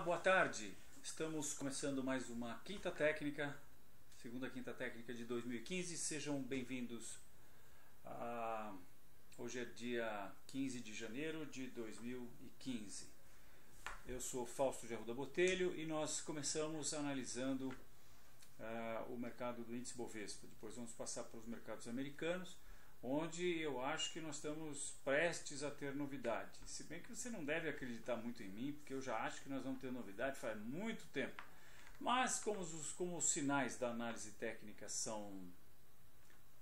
Olá, boa tarde. Estamos começando mais uma quinta técnica, segunda quinta técnica de 2015. Sejam bem-vindos. Hoje é dia 15 de janeiro de 2015. Eu sou Fausto de Arruda Botelho e nós começamos analisando o mercado do índice Bovespa. Depois vamos passar para os mercados americanos, onde eu acho que nós estamos prestes a ter novidade. Se bem que você não deve acreditar muito em mim, porque eu já acho que nós vamos ter novidade faz muito tempo. Mas como os sinais da análise técnica são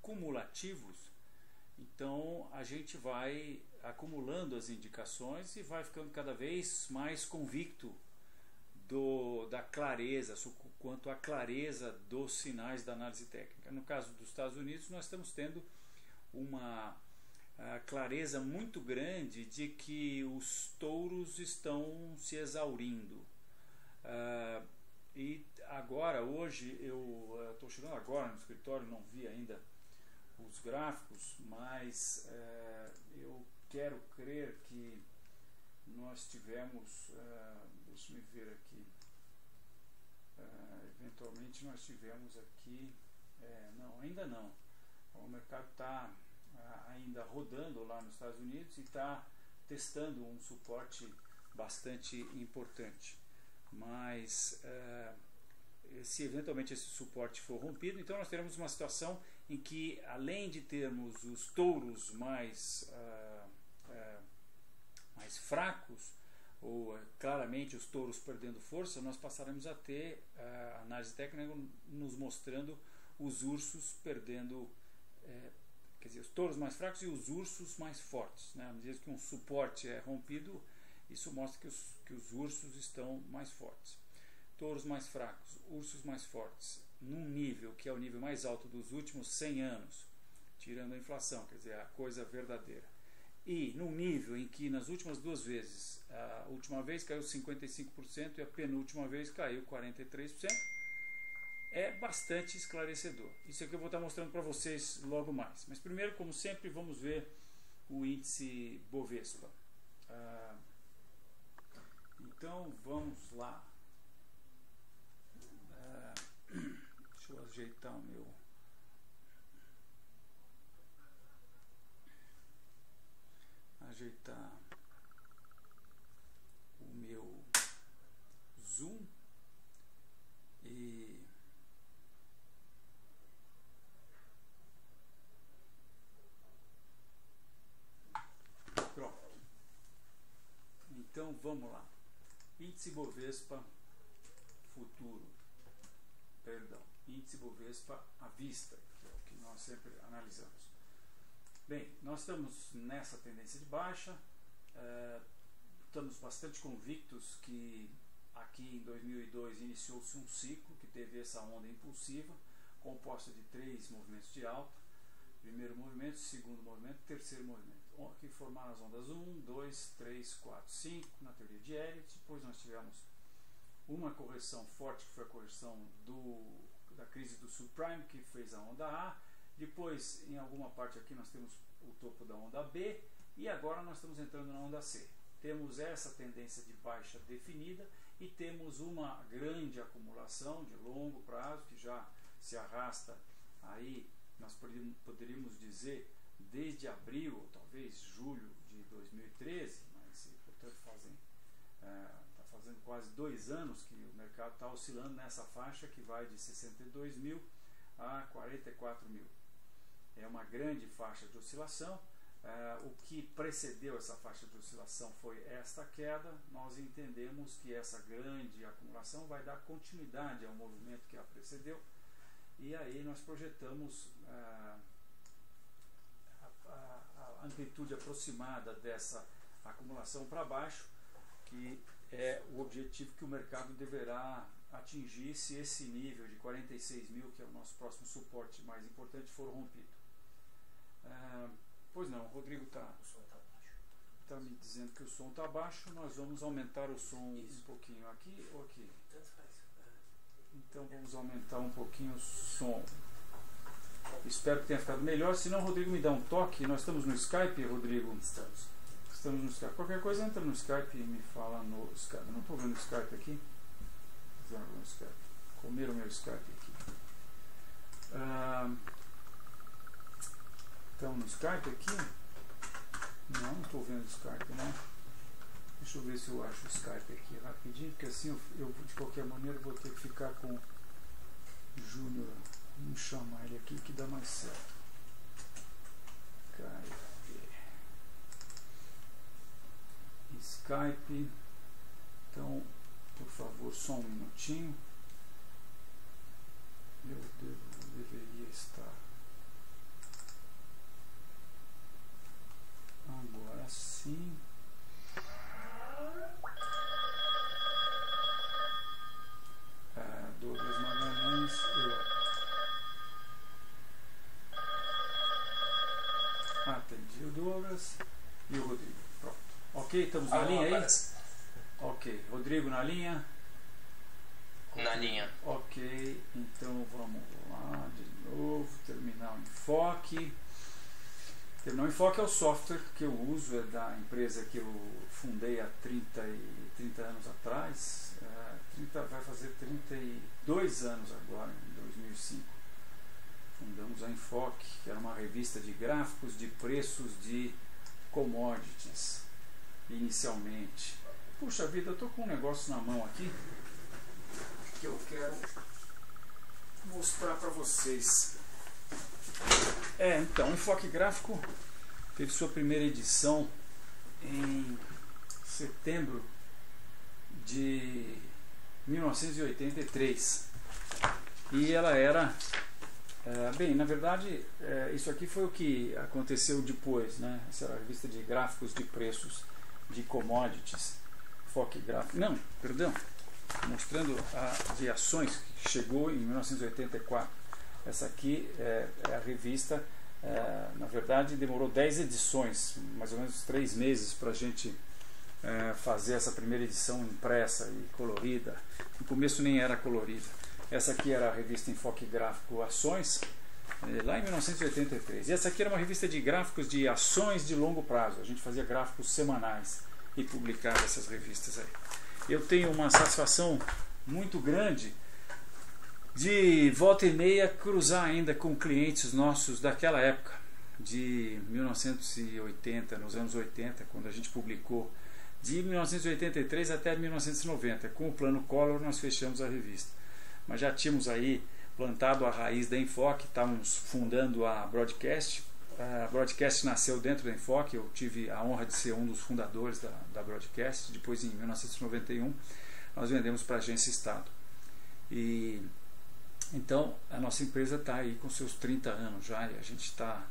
cumulativos, então a gente vai acumulando as indicações e vai ficando cada vez mais convicto da clareza, quanto à clareza dos sinais da análise técnica. No caso dos Estados Unidos, nós estamos tendo uma clareza muito grande de que os touros estão se exaurindo. E agora, hoje, eu estou chegando agora no escritório, não vi ainda os gráficos, mas eu quero crer que nós tivemos, deixa eu ver aqui, eventualmente nós tivemos aqui, não, ainda não. O mercado está ainda rodando lá nos Estados Unidos e está testando um suporte bastante importante. Mas se eventualmente esse suporte for rompido, então nós teremos uma situação em que, além de termos os touros mais fracos, ou claramente os touros perdendo força, nós passaremos a ter a análise técnica nos mostrando os ursos perdendo, quer dizer, os touros mais fracos e os ursos mais fortes, né? À medida que um suporte é rompido, isso mostra que os ursos estão mais fortes. Touros mais fracos, ursos mais fortes, num nível que é o nível mais alto dos últimos 100 anos, tirando a inflação, quer dizer, a coisa verdadeira. E num nível em que nas últimas duas vezes, a última vez caiu 55% e a penúltima vez caiu 43%, é bastante esclarecedor. Isso aqui eu vou estar mostrando para vocês logo mais. Mas primeiro, como sempre, vamos ver o índice Bovespa. Então vamos lá. Deixa eu ajeitar o meu... zoom e pronto. Então vamos lá. Índice Bovespa futuro, índice Bovespa à vista, que é o que nós sempre analisamos. Bem, nós estamos nessa tendência de baixa, estamos bastante convictos que aqui em 2002 iniciou-se um ciclo que teve essa onda impulsiva, composta de 3 movimentos de alta: primeiro movimento, segundo movimento, terceiro movimento, que formaram as ondas 1, 2, 3, 4, 5 na teoria de Elliott. Depois nós tivemos uma correção forte, que foi a correção da crise do subprime, que fez a onda A. Depois, em alguma parte aqui, nós temos o topo da onda B, e agora nós estamos entrando na onda C. Temos essa tendência de baixa definida e temos uma grande acumulação de longo prazo que já se arrasta aí, nós poderíamos dizer, desde abril ou talvez julho de 2013, mas portanto está fazendo quase 2 anos que o mercado está oscilando nessa faixa que vai de 62 mil a 44 mil. É uma grande faixa de oscilação. O que precedeu essa faixa de oscilação foi esta queda. Nós entendemos que essa grande acumulação vai dar continuidade ao movimento que a precedeu, e aí nós projetamos a amplitude aproximada dessa acumulação para baixo, que é o objetivo que o mercado deverá atingir se esse nível de 46 mil, que é o nosso próximo suporte mais importante, for rompido. Pois não, o Rodrigo está me dizendo que o som está baixo. Nós vamos aumentar o som um pouquinho aqui ou aqui? Tanto faz. Então vamos aumentar um pouquinho o som. Espero que tenha ficado melhor. Se não, Rodrigo, me dá um toque. Nós estamos no Skype, Rodrigo? Estamos. Estamos no Skype. Qualquer coisa entra no Skype e me fala no Skype. Eu não estou vendo o Skype aqui. No Skype. Comer o meu Skype aqui. Estamos no Skype aqui? Não estou vendo o Skype, né? Deixa eu ver se eu acho o Skype aqui rapidinho, porque assim eu de qualquer maneira vou ter que ficar com o Júnior. Vamos chamar ele aqui que dá mais certo. Skype. Então, por favor, só um minutinho. Eu deveria estar. Agora sim. Douglas Magalhães. Atendi o Douglas e o Rodrigo. Pronto. Ok, estamos na linha aí? Parece. Ok. Rodrigo na linha? Na linha. Ok, então vamos lá de novo. Terminal Enfoque. Terminal Enfoque é o software que eu uso, é da empresa que eu fundei há 30 anos atrás. Vai fazer 32 anos agora, em 2005. Fundamos a Enfoque, que era uma revista de gráficos de preços de commodities, inicialmente. Puxa vida, eu estou com um negócio na mão aqui que eu quero mostrar para vocês. Então, o Enfoque Gráfico teve sua primeira edição em setembro de 1983 e ela era bem, na verdade isso aqui foi o que aconteceu depois, né? Essa era a revista de gráficos de preços de commodities. Enfoque Gráfico, não, perdão, mostrando a de ações que chegou em 1984. Essa aqui é a revista, na verdade demorou 10 edições, mais ou menos 3 meses para a gente fazer essa primeira edição impressa e colorida. No começo nem era colorida. Essa aqui era a revista Enfoque Gráfico Ações, lá em 1983. E essa aqui era uma revista de gráficos de ações de longo prazo. A gente fazia gráficos semanais e publicava essas revistas aí. Eu tenho uma satisfação muito grande de volta e meia cruzar ainda com clientes nossos daquela época, de 1980, nos anos 80, quando a gente publicou. De 1983 até 1990, com o plano Collor nós fechamos a revista. Mas já tínhamos aí plantado a raiz da Enfoque, estávamos fundando a Broadcast. A Broadcast nasceu dentro da Enfoque, eu tive a honra de ser um dos fundadores da Broadcast. Depois, em 1991, nós vendemos para a Agência Estado. E então a nossa empresa está aí com seus 30 anos já, e a gente está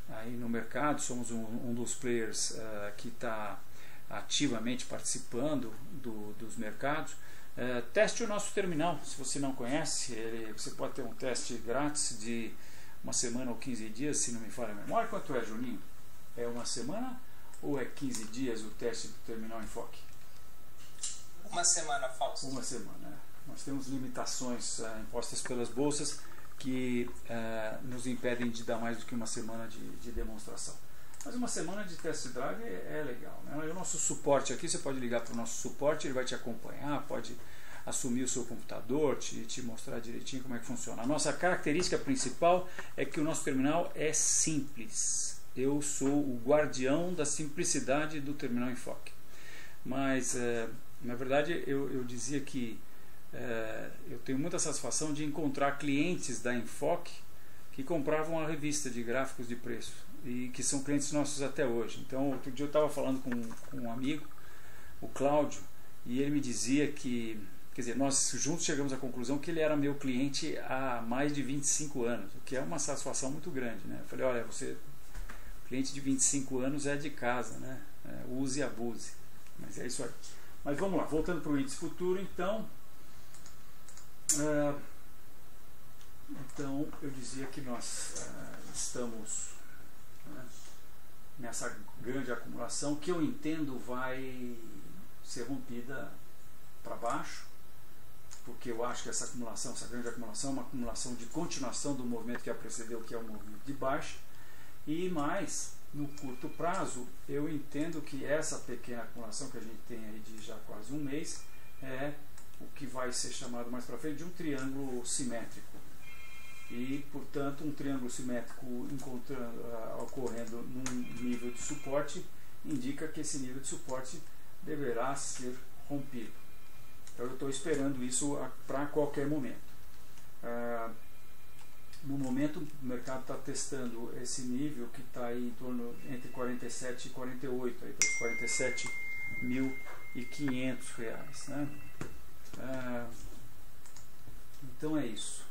aí no mercado, somos um dos players que está ativamente participando dos mercados. Teste o nosso terminal, se você não conhece, você pode ter um teste grátis de uma semana ou 15 dias, se não me falha a memória. Quanto é, Juninho? É uma semana ou é 15 dias o teste do terminal Enfoque? Uma semana, Fausto. Uma semana. Nós temos limitações impostas pelas bolsas que nos impedem de dar mais do que uma semana de demonstração. Mas uma semana de test drive é legal, né? O nosso suporte aqui, você pode ligar para o nosso suporte, ele vai te acompanhar, pode assumir o seu computador, te mostrar direitinho como é que funciona. A nossa característica principal é que o nosso terminal é simples. Eu sou o guardião da simplicidade do terminal Enfoque. Mas, na verdade, eu dizia que eu tenho muita satisfação de encontrar clientes da Enfoque que compravam a revista de gráficos de preço e que são clientes nossos até hoje. Então, outro dia eu estava falando com um amigo, o Cláudio, e ele me dizia que, quer dizer, nós juntos chegamos à conclusão que ele era meu cliente há mais de 25 anos, o que é uma satisfação muito grande, né? Eu falei, olha, você, cliente de 25 anos é de casa, né? Use e abuse. Mas é isso aí. Mas vamos lá, voltando para o índice futuro, então eu dizia que nós estamos nessa grande acumulação que eu entendo vai ser rompida para baixo, porque eu acho que essa grande acumulação é uma acumulação de continuação do movimento que a precedeu, que é o movimento de baixa, e mais no curto prazo, eu entendo que essa pequena acumulação que a gente tem aí de já quase um mês é o que vai ser chamado mais para frente de um triângulo simétrico. E, portanto, um triângulo simétrico ocorrendo num nível de suporte indica que esse nível de suporte deverá ser rompido. Então eu estou esperando isso para qualquer momento. No momento o mercado está testando esse nível que está aí em torno entre 47 e 48, aí para os R$47.500, né? Então é isso.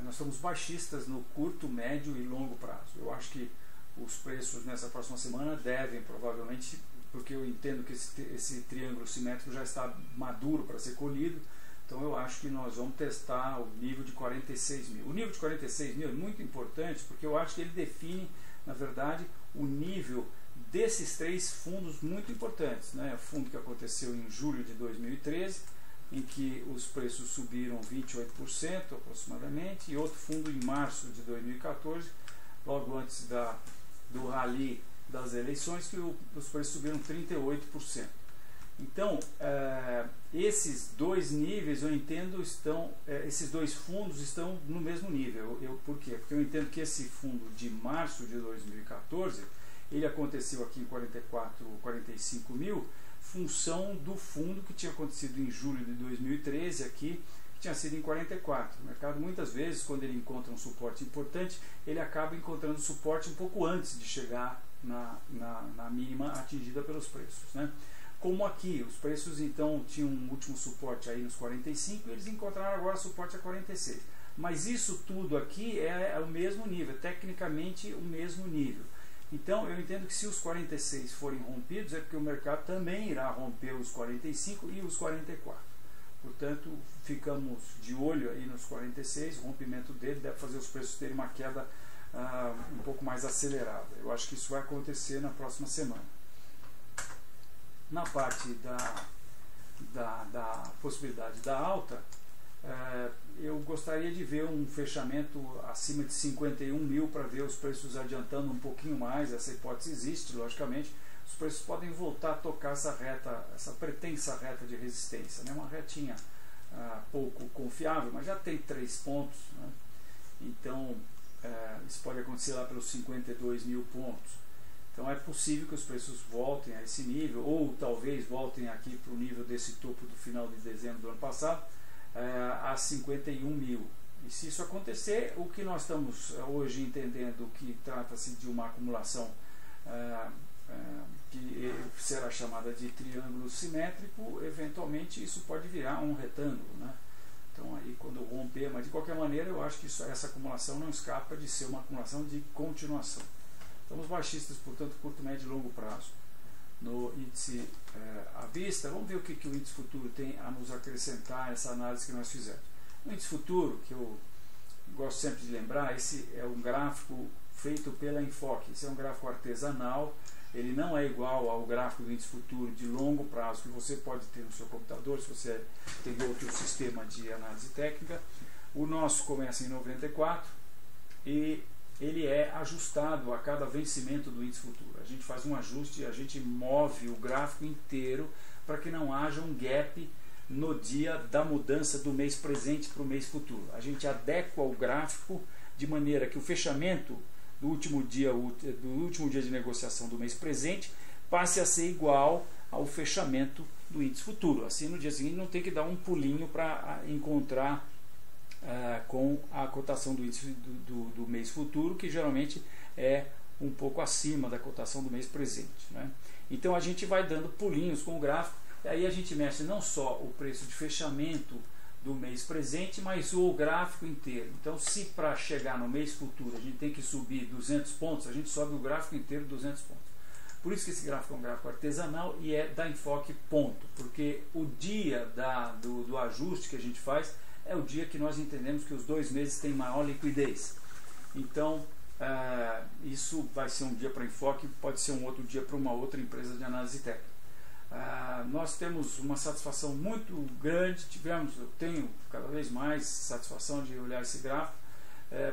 Nós somos baixistas no curto, médio e longo prazo. Eu acho que os preços nessa próxima semana devem provavelmente, porque eu entendo que esse triângulo simétrico já está maduro para ser colhido, então eu acho que nós vamos testar o nível de 46 mil. O nível de 46 mil é muito importante porque eu acho que ele define, na verdade, o nível desses três fundos muito importantes, né? O fundo que aconteceu em julho de 2013, em que os preços subiram 28% aproximadamente, e outro fundo em março de 2014, logo antes do rally das eleições, que os preços subiram 38%. Então, esses dois níveis, eu entendo, esses dois fundos estão no mesmo nível. Por quê? Porque eu entendo que esse fundo de março de 2014, ele aconteceu aqui em 45 mil, função do fundo que tinha acontecido em julho de 2013 aqui, que tinha sido em 44. O mercado muitas vezes, quando ele encontra um suporte importante, ele acaba encontrando suporte um pouco antes de chegar na mínima atingida pelos preços, né? Como aqui, os preços então tinham um último suporte aí nos 45 e eles encontraram agora suporte a 46. Mas isso tudo aqui é o mesmo nível, tecnicamente o mesmo nível. Então eu entendo que se os 46 forem rompidos é porque o mercado também irá romper os 45 e os 44. Portanto, ficamos de olho aí nos 46, o rompimento dele deve fazer os preços terem uma queda um pouco mais acelerada. Eu acho que isso vai acontecer na próxima semana. Na parte da possibilidade da alta, eu gostaria de ver um fechamento acima de 51 mil para ver os preços adiantando um pouquinho mais. Essa hipótese existe, logicamente. Os preços podem voltar a tocar essa pretensa reta de resistência, né? Uma retinha pouco confiável, mas já tem 3 pontos, né? Então isso pode acontecer lá pelos 52 mil pontos. Então é possível que os preços voltem a esse nível, ou talvez voltem aqui para o nível desse topo do final de dezembro do ano passado, a 51 mil. E se isso acontecer, o que nós estamos hoje entendendo que trata-se de uma acumulação que será chamada de triângulo simétrico, eventualmente isso pode virar um retângulo, né? Então aí quando romper, mas de qualquer maneira eu acho que essa acumulação não escapa de ser uma acumulação de continuação. Estamos baixistas, portanto, curto, médio e longo prazo. No índice à vista, vamos ver o que o índice futuro tem a nos acrescentar essa análise que nós fizemos. O índice futuro, que eu gosto sempre de lembrar, esse é um gráfico feito pela Enfoque. Esse é um gráfico artesanal, ele não é igual ao gráfico do índice futuro de longo prazo que você pode ter no seu computador, se você tem outro sistema de análise técnica. O nosso começa em 94 e ele é ajustado a cada vencimento do índice futuro. A gente faz um ajuste, a gente move o gráfico inteiro para que não haja um gap no dia da mudança do mês presente para o mês futuro. A gente adequa o gráfico de maneira que o fechamento do último dia de negociação do mês presente passe a ser igual ao fechamento do índice futuro. Assim, no dia seguinte não tem que dar um pulinho para encontrar com a cotação do índice do mês futuro, que geralmente é um pouco acima da cotação do mês presente, né? Então a gente vai dando pulinhos com o gráfico, e aí a gente mexe não só o preço de fechamento do mês presente, mas o gráfico inteiro. Então, se para chegar no mês futuro a gente tem que subir 200 pontos, a gente sobe o gráfico inteiro 200 pontos. Por isso que esse gráfico é um gráfico artesanal e é da Enfoque ponto, porque o dia do ajuste que a gente faz é o dia que nós entendemos que os 2 meses têm maior liquidez. Então, isso vai ser um dia para Enfoque, pode ser um outro dia para uma outra empresa de análise técnica. Nós temos uma satisfação muito grande, eu tenho cada vez mais satisfação de olhar esse gráfico,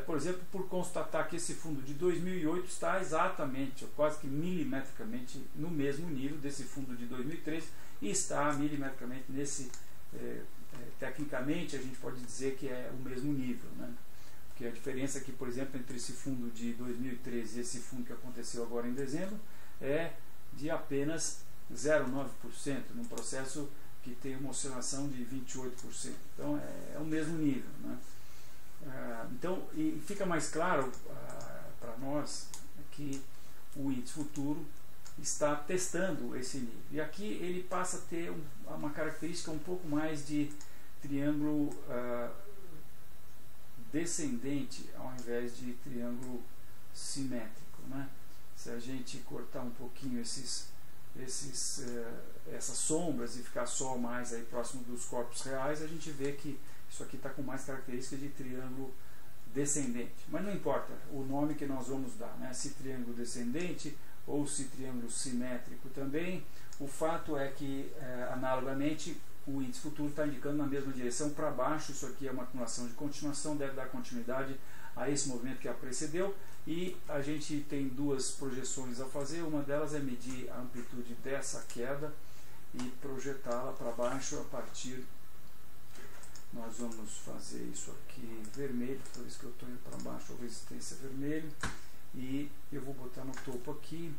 por exemplo, por constatar que esse fundo de 2008 está exatamente, quase que milimetricamente, no mesmo nível desse fundo de 2013 e está milimetricamente nesse, tecnicamente a gente pode dizer que é o mesmo nível, né? Porque a diferença aqui, por exemplo, entre esse fundo de 2013 e esse fundo que aconteceu agora em dezembro é de apenas 0,9%, num processo que tem uma oscilação de 28%. Então é o mesmo nível, né? Então, e fica mais claro para nós que o índice futuro está testando esse nível. E aqui ele passa a ter uma característica um pouco mais de triângulo descendente ao invés de triângulo simétrico, né? Se a gente cortar um pouquinho essas sombras e ficar só mais aí próximo dos corpos reais, a gente vê que isso aqui está com mais características de triângulo descendente. Mas não importa o nome que nós vamos dar, né? Se triângulo descendente ou se triângulo simétrico também, o fato é que, analogamente, o índice futuro está indicando na mesma direção para baixo. Isso aqui é uma acumulação de continuação, deve dar continuidade a esse movimento que a precedeu, e a gente tem duas projeções a fazer. Uma delas é medir a amplitude dessa queda e projetá-la para baixo a partir. Nós vamos fazer isso aqui vermelho, toda vez que eu estou indo para baixo a resistência é vermelho, e eu vou botar no topo aqui.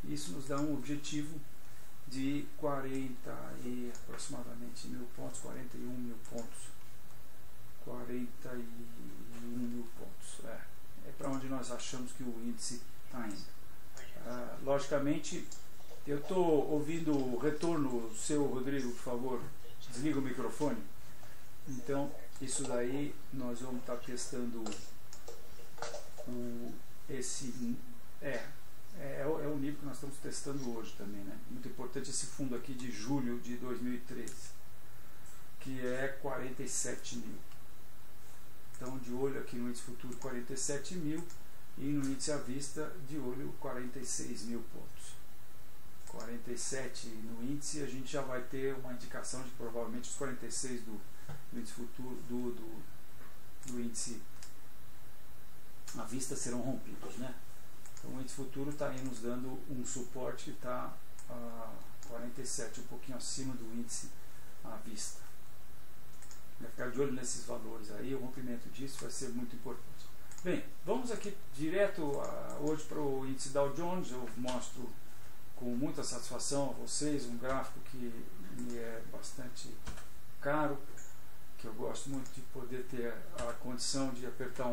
Isso nos dá um objetivo de 40 e aproximadamente 1.000 pontos, 41 mil pontos, 41 mil pontos, é para onde nós achamos que o índice está indo. Logicamente, eu estou ouvindo o retorno seu, Rodrigo, por favor, desliga o microfone. Então, isso daí nós vamos estar testando é o nível que nós estamos testando hoje também, né? Muito importante esse fundo aqui de julho de 2013, que é 47 mil. Então, de olho aqui no índice futuro 47 mil e no índice à vista de olho 46 mil pontos. 47 no índice, a gente já vai ter uma indicação de provavelmente os 46 do índice futuro, do índice à vista serão rompidos, né? Então o índice futuro está aí nos dando um suporte que está a 47, um pouquinho acima do índice à vista. Vai ficar de olho nesses valores aí, o rompimento disso vai ser muito importante. Bem, vamos aqui direto hoje para o índice Dow Jones. Eu mostro com muita satisfação a vocês um gráfico que me é bastante caro, que eu gosto muito de poder ter a condição de apertar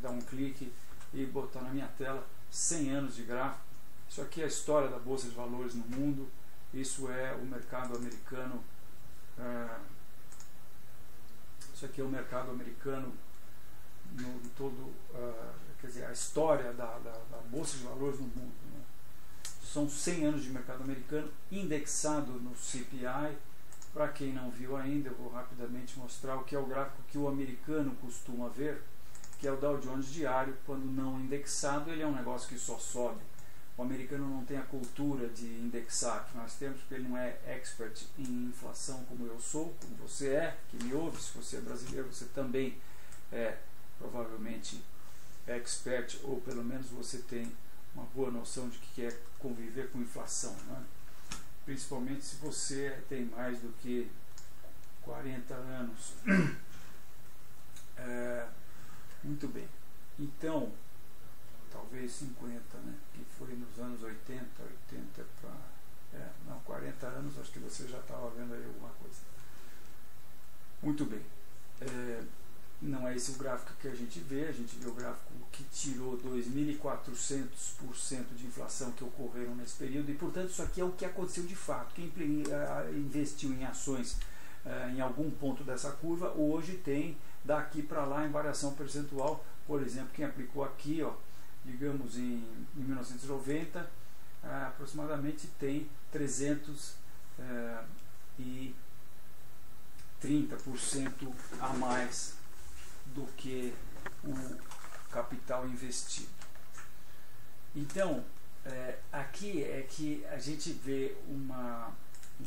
dar um clique e botar na minha tela 100 anos de gráfico. Isso aqui é a história da Bolsa de Valores no mundo, isso é o mercado americano, isso aqui é o mercado americano no todo, quer dizer, a história da Bolsa de Valores no mundo, né? São 100 anos de mercado americano indexado no CPI. Para quem não viu ainda, eu vou rapidamente mostrar o que é o gráfico que o americano costuma ver, que é o Dow Jones diário. Quando não indexado, ele é um negócio que só sobe. O americano não tem a cultura de indexar, que nós temos, porque ele não é expert em inflação como eu sou, como você é, que me ouve. Se você é brasileiro, você também é provavelmente expert, ou pelo menos você tem uma boa noção de que é conviver com inflação, né? Principalmente se você tem mais do que 40 anos. Muito bem. Então, talvez 50, né? Que foi nos anos 80 para... não, 40 anos, acho que você já estava vendo aí alguma coisa. Muito bem. Não é esse o gráfico que a gente vê o gráfico que tirou 2.400% de inflação que ocorreram nesse período, e portanto isso aqui é o que aconteceu de fato. Quem investiu em ações em algum ponto dessa curva, hoje tem daqui para lá em variação percentual. Por exemplo, quem aplicou aqui, ó, digamos em 1990, aproximadamente tem 330% a mais do que o capital investido. Então, aqui é que a gente vê um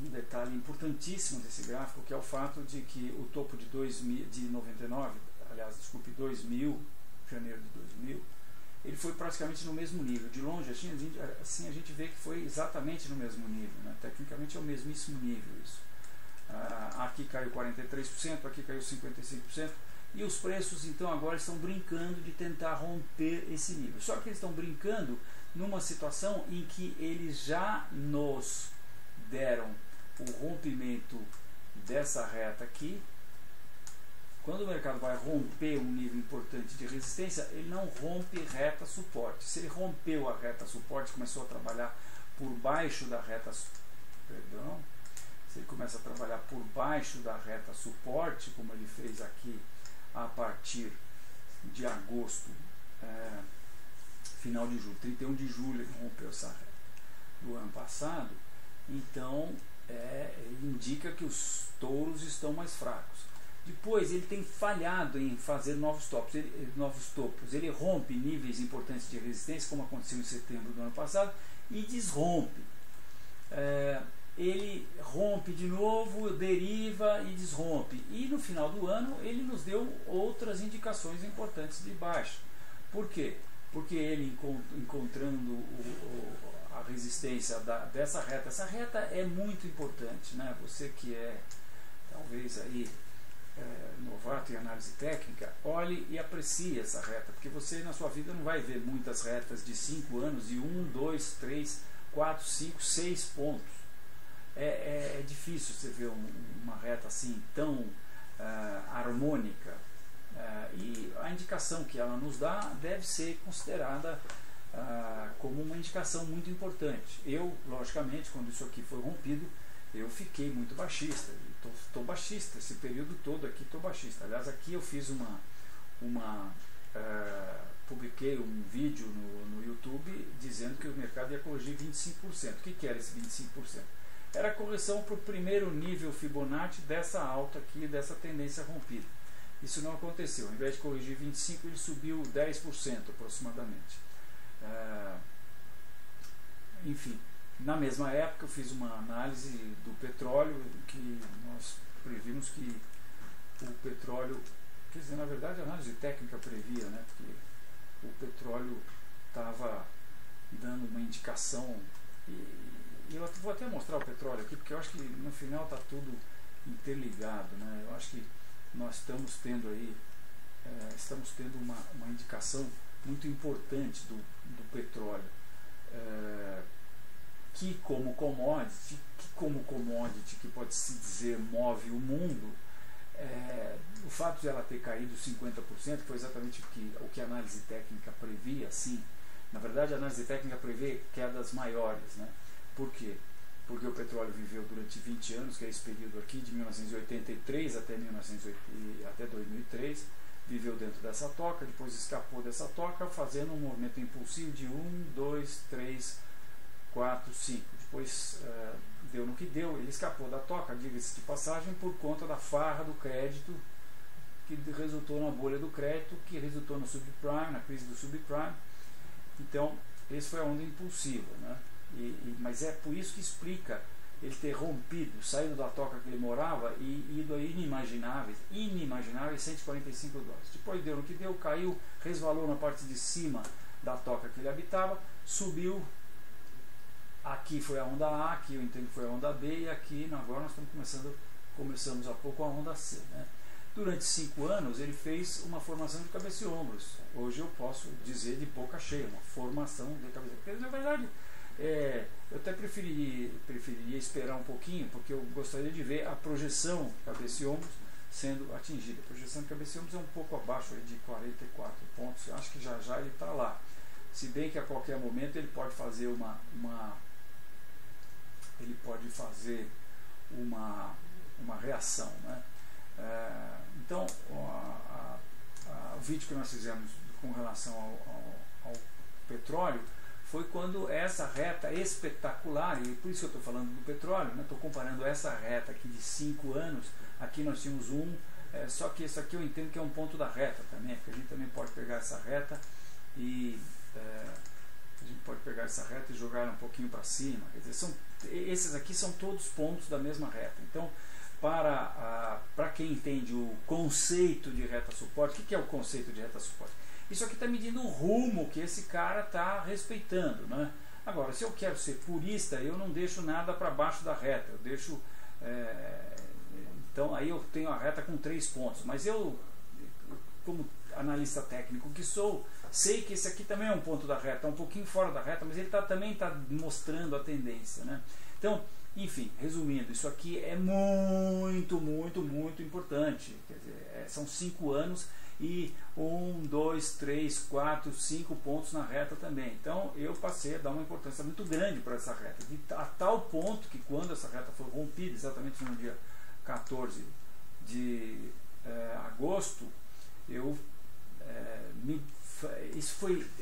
detalhe importantíssimo desse gráfico, que é o fato de que o topo de 99, aliás, desculpe, 2000, janeiro de 2000, ele foi praticamente no mesmo nível. De longe, assim a gente vê que foi exatamente no mesmo nível, né? Tecnicamente é o mesmíssimo nível isso. Aqui caiu 43%, aqui caiu 55%, e os preços então agora estão brincando de tentar romper esse nível. Só que eles estão brincando numa situação em que eles já nos deram o rompimento dessa reta aqui. Quando o mercado vai romper um nível importante de resistência, ele não rompe reta suporte. Se ele rompeu a reta suporte, começou a trabalhar por baixo da reta, se ele começa a trabalhar por baixo da reta suporte, como ele fez aqui a partir de agosto, final de julho, 31 de julho ele rompeu essa reta do ano passado, então indica que os touros estão mais fracos. Depois ele tem falhado em fazer novos topos. Ele rompe níveis importantes de resistência, como aconteceu em setembro do ano passado, e desrompe. Ele rompe de novo, deriva e desrompe. E no final do ano ele nos deu outras indicações importantes de baixa. Por quê? Porque ele encontrando a resistência dessa reta. Essa reta é muito importante, né? Você que é talvez aí novato em análise técnica, olhe e aprecie essa reta, porque você na sua vida não vai ver muitas retas de 5 anos de 1, 2, 3, 4, 5, 6 pontos. É difícil você ver uma reta assim tão harmônica, e a indicação que ela nos dá deve ser considerada como uma indicação muito importante. Eu, logicamente, quando isso aqui foi rompido, eu fiquei muito baixista. Estou baixista, esse período todo aqui estou baixista. Aliás, aqui eu fiz publiquei um vídeo no YouTube dizendo que o mercado ia corrigir 25%. O que era esse 25%? Era a correção para o primeiro nível Fibonacci dessa alta aqui, dessa tendência rompida. Isso não aconteceu. Ao invés de corrigir 25%, ele subiu 10% aproximadamente. Enfim. Na mesma época eu fiz uma análise do petróleo, que nós previmos que o petróleo, quer dizer, na verdade a análise técnica previa, né, porque o petróleo estava dando uma indicação, e eu vou até mostrar o petróleo aqui, porque eu acho que no final está tudo interligado, né? Eu acho que nós estamos tendo aí, uma indicação muito importante do petróleo. Que como commodity, que pode se dizer move o mundo, o fato de ela ter caído 50% foi exatamente o que a análise técnica previa. Sim, na verdade a análise técnica prevê quedas maiores, né? Por quê? Porque o petróleo viveu durante 20 anos, que é esse período aqui, de 1983 até 2003, viveu dentro dessa toca, depois escapou dessa toca, fazendo um movimento impulsivo de 1, 2, 3, 4, 5. Depois deu no que deu, ele escapou da toca, diga-se de passagem, por conta da farra do crédito, que resultou na bolha do crédito, que resultou no subprime, na crise do subprime. Então, esse foi a onda impulsiva, né? Mas é por isso que explica ele ter rompido, saído da toca que ele morava e ido a inimagináveis $145. Depois deu no que deu, caiu, resvalou na parte de cima da toca que ele habitava, subiu. Aqui foi a onda A, aqui eu entendo que foi a onda B, e aqui agora nós começamos há pouco a onda C, né? Durante 5 anos ele fez uma formação de cabeça e ombros. Hoje eu posso dizer de boca cheia, uma formação de cabeça e ombros. Porque na verdade eu até preferiria esperar um pouquinho, porque eu gostaria de ver a projeção de cabeça e ombros sendo atingida. A projeção de cabeça e ombros é um pouco abaixo de 44 pontos. Eu acho que já ele está lá. Se bem que a qualquer momento ele pode fazer uma reação, né? Então o vídeo que nós fizemos com relação ao petróleo foi quando essa reta espetacular, e por isso que eu estou falando do petróleo, né? Estou comparando essa reta aqui de 5 anos, aqui nós tínhamos só que isso aqui eu entendo que é um ponto da reta também, porque a gente também pode pegar essa reta e jogar um pouquinho para cima. Quer dizer, esses aqui são todos pontos da mesma reta. Então para quem entende o conceito de reta suporte, o que é o conceito de reta suporte? Isso aqui está medindo o rumo que esse cara está respeitando, né? Agora, se eu quero ser purista, eu não deixo nada para baixo da reta, eu deixo... então aí eu tenho a reta com 3 pontos, mas eu, como analista técnico que sou, sei que esse aqui também é um ponto da reta, um pouquinho fora da reta, mas ele também está mostrando a tendência, né? Então, enfim, resumindo, isso aqui é muito, muito, muito importante. Quer dizer, são 5 anos e 1, 2, 3, 4, 5 pontos na reta também. Então eu passei a dar uma importância muito grande para essa reta, a tal ponto que quando essa reta foi rompida, exatamente no dia 14 de agosto,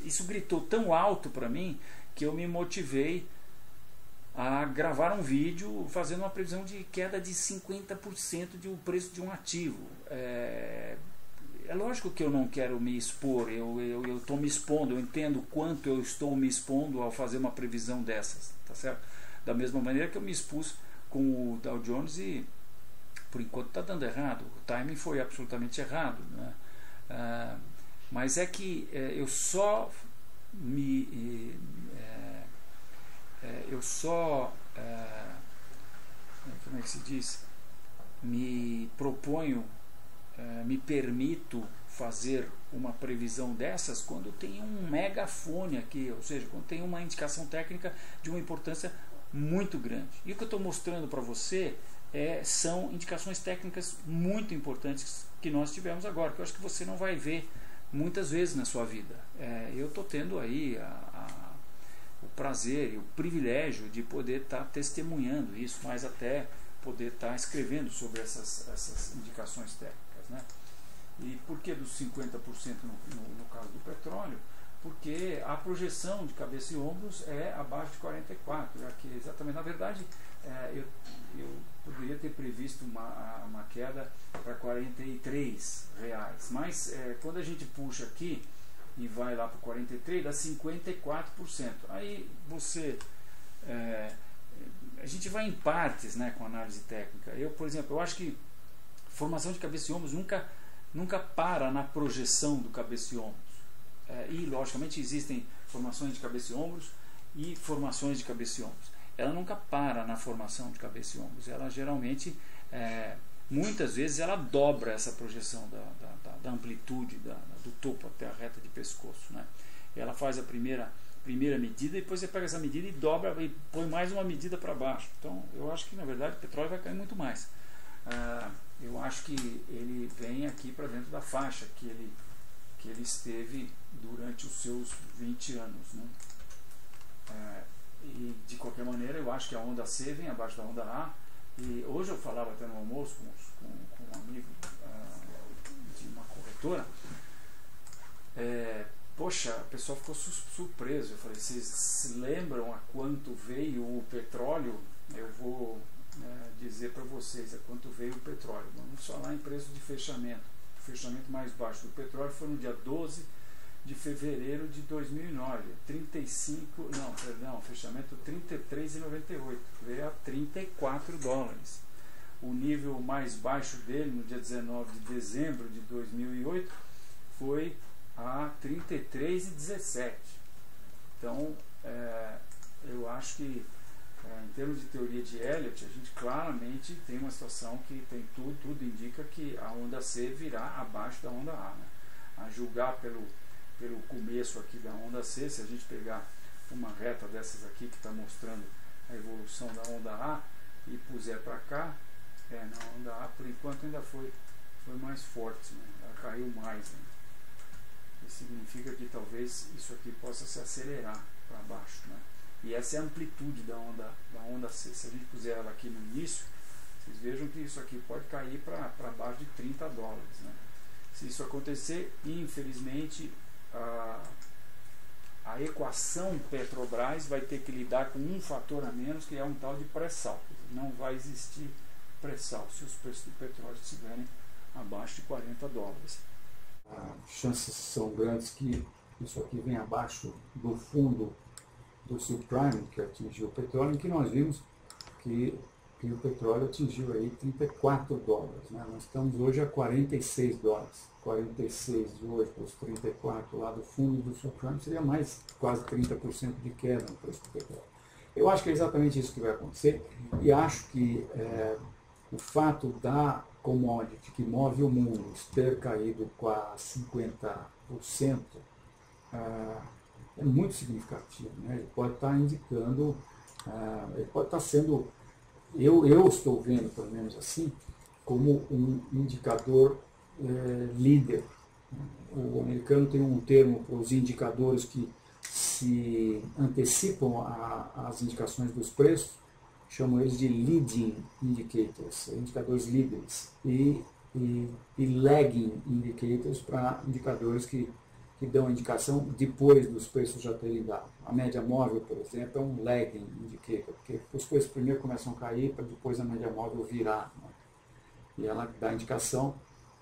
isso gritou tão alto para mim que eu me motivei a gravar um vídeo fazendo uma previsão de queda de 50% de um preço de um ativo. É lógico que eu não quero me expor, eu estou me expondo, eu entendo quanto eu estou me expondo ao fazer uma previsão dessas, tá certo? Da mesma maneira que eu me expus com o Dow Jones e por enquanto está dando errado, o timing foi absolutamente errado, né? Mas é que eu só como é que se diz? Me proponho, me permito fazer uma previsão dessas quando tem um megafone aqui, ou seja, quando tem uma indicação técnica de uma importância muito grande. E o que eu estou mostrando para você são indicações técnicas muito importantes que nós tivemos agora, que eu acho que você não vai ver muitas vezes na sua vida. Eu estou tendo aí o prazer e o privilégio de poder estar testemunhando isso, mas até poder estar escrevendo sobre essas indicações técnicas, né? E por que dos 50% no caso do petróleo? Porque a projeção de cabeça e ombros é abaixo de 44, já que exatamente, na verdade, eu poderia ter previsto uma queda para R$43, mas quando a gente puxa aqui e vai lá para o 43, dá 54%. Aí a gente vai em partes, né, com análise técnica. Por exemplo, eu acho que formação de cabeça e ombros nunca para na projeção do cabeça e ombros. E logicamente existem formações de cabeça e ombros e formações de cabeça e ombros. Ela nunca para na formação de cabeça e ombros. Ela geralmente, muitas vezes, ela dobra essa projeção da amplitude do topo até a reta de pescoço, né? Ela faz a primeira medida e depois você pega essa medida e dobra e põe mais uma medida para baixo. Então eu acho que na verdade o petróleo vai cair muito mais. Eu acho que ele vem aqui para dentro da faixa que ele esteve durante os seus 20 anos, né? E de qualquer maneira eu acho que a onda C vem abaixo da onda A. E hoje eu falava até no almoço com um amigo de uma corretora. Poxa, o pessoal ficou surpreso. Eu falei, vocês se lembram a quanto veio o petróleo? Eu vou dizer para vocês a quanto veio o petróleo. Vamos falar em preço de fechamento. O fechamento mais baixo do petróleo foi no dia 12 de fevereiro de 2009. Fechamento $33,98. Veio a $34. O nível mais baixo dele no dia 19 de dezembro de 2008 foi a $33,17. Então, eu acho que em termos de teoria de Elliott, a gente claramente tem uma situação que tem tudo indica que a onda C virá abaixo da onda A, né? A julgar pelo começo aqui da onda C, se a gente pegar uma reta dessas aqui que está mostrando a evolução da onda A e puser para cá, na onda A por enquanto ainda foi mais forte, né? Ela caiu mais, né? Isso significa que talvez isso aqui possa se acelerar para baixo, né? E essa é a amplitude da onda C. Se a gente puser ela aqui no início, vocês vejam que isso aqui pode cair para baixo de $30, né? Se isso acontecer, infelizmente, a equação Petrobras vai ter que lidar com um fator a menos, que é um tal de pré-sal. Não vai existir pré-sal se os preços do petróleo estiverem abaixo de $40. As chances são grandes que isso aqui venha abaixo do fundo do subprime, que atingiu o petróleo, em que nós vimos que que o petróleo atingiu aí $34, né? Nós estamos hoje a $46. 46 hoje para os 34 lá do fundo do subprime seria mais quase 30% de queda no preço do petróleo. Eu acho que é exatamente isso que vai acontecer e acho que o fato da commodity que move o mundo ter caído quase 50% é muito significativo, né? Ele pode estar indicando, ele pode estar sendo, eu estou vendo pelo menos assim, como um indicador líder. O americano tem um termo para os indicadores que se antecipam às indicações dos preços, chamam eles de leading indicators, indicadores líderes, e lagging indicators para indicadores que dão indicação depois dos preços já terem dado. A média móvel, por exemplo, é um lagging indicator, porque os preços primeiro começam a cair para depois a média móvel virar, né? E ela dá indicação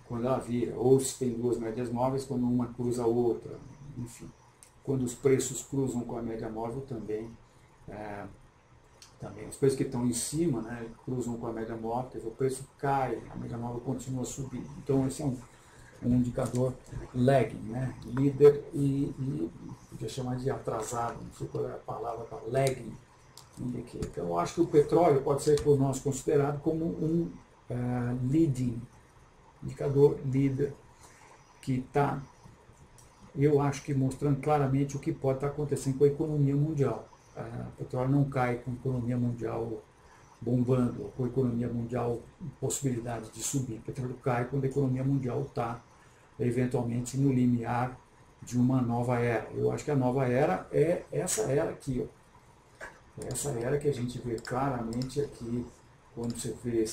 quando ela vira, ou se tem duas médias móveis, quando uma cruza a outra, enfim. Quando os preços cruzam com a média móvel também, os preços que estão em cima, né, cruzam com a média móvel, quer dizer, o preço cai, a média móvel continua subindo. Então esse é um indicador lagging, né, líder e podia chamar de atrasado, não sei qual é a palavra para lagging indicator. Então eu acho que o petróleo pode ser por nós considerado como um leading, indicador líder, que está, eu acho que mostrando claramente o que pode estar acontecendo com a economia mundial. O petróleo não cai com a economia mundial bombando, com a economia mundial possibilidade de subir. O petróleo cai quando a economia mundial está eventualmente no limiar de uma nova era. Eu acho que a nova era é essa era aqui, ó. Essa era que a gente vê claramente aqui quando você vê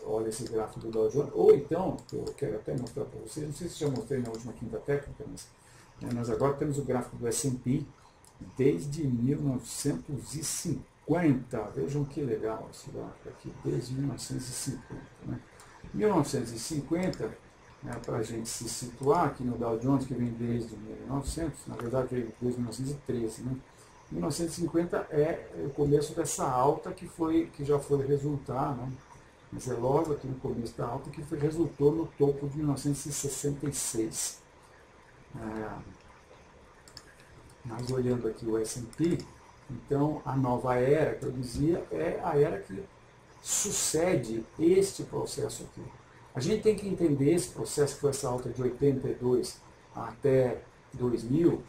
olha esse gráfico do Dow Jones, ou então, eu quero até mostrar para vocês, não sei se já mostrei na última quinta técnica, mas nós agora temos o gráfico do S&P desde 1950, vejam que legal esse gráfico aqui, desde 1950. Né? 1950, para a gente se situar aqui no Dow Jones, que vem desde 1900, na verdade veio desde 1913, né? 1950 é o começo dessa alta que já foi resultar, né? Mas é logo aqui no começo da alta que resultou no topo de 1966. Mas olhando aqui o S&P, então a nova era que eu dizia é a era que sucede este processo aqui. A gente tem que entender esse processo que foi essa alta de 82 até 2000,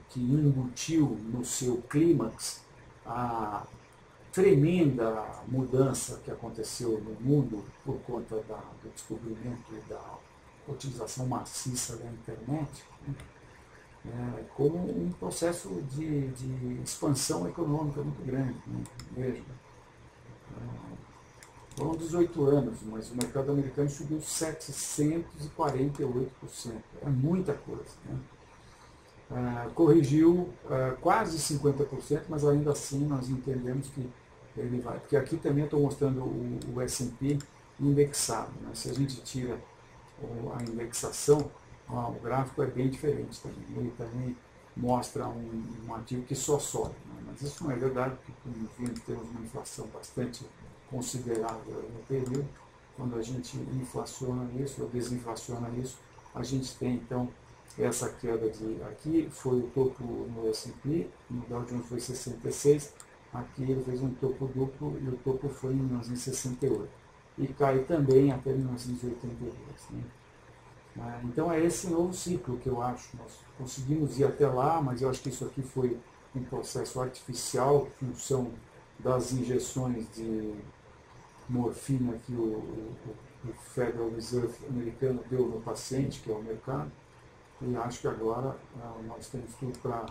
que embutiu no seu clímax a tremenda mudança que aconteceu no mundo por conta do descobrimento e da utilização maciça da internet, né? Como um processo de expansão econômica muito grande, né? Veja, foram 18 anos, mas o mercado americano subiu 748%, é muita coisa, né? Corrigiu quase 50%, mas ainda assim nós entendemos que ele vai, porque aqui também estou mostrando o S&P indexado, né? Se a gente tira a indexação, o gráfico é bem diferente também, ele também mostra um ativo que só sobe, né? Mas isso não é verdade, porque temos uma inflação bastante considerável no período. Quando a gente inflaciona isso ou desinflaciona isso, a gente tem então essa queda aqui foi o topo no S&P, no Dow Jones foi 66, aqui ele fez um topo duplo e o topo foi em 1968 e cai também até 1982, né? Então é esse novo ciclo que eu acho, nós conseguimos ir até lá, mas eu acho que isso aqui foi um processo artificial em função das injeções de morfina que o Federal Reserve americano deu no paciente, que é o mercado. E acho que agora nós temos tudo para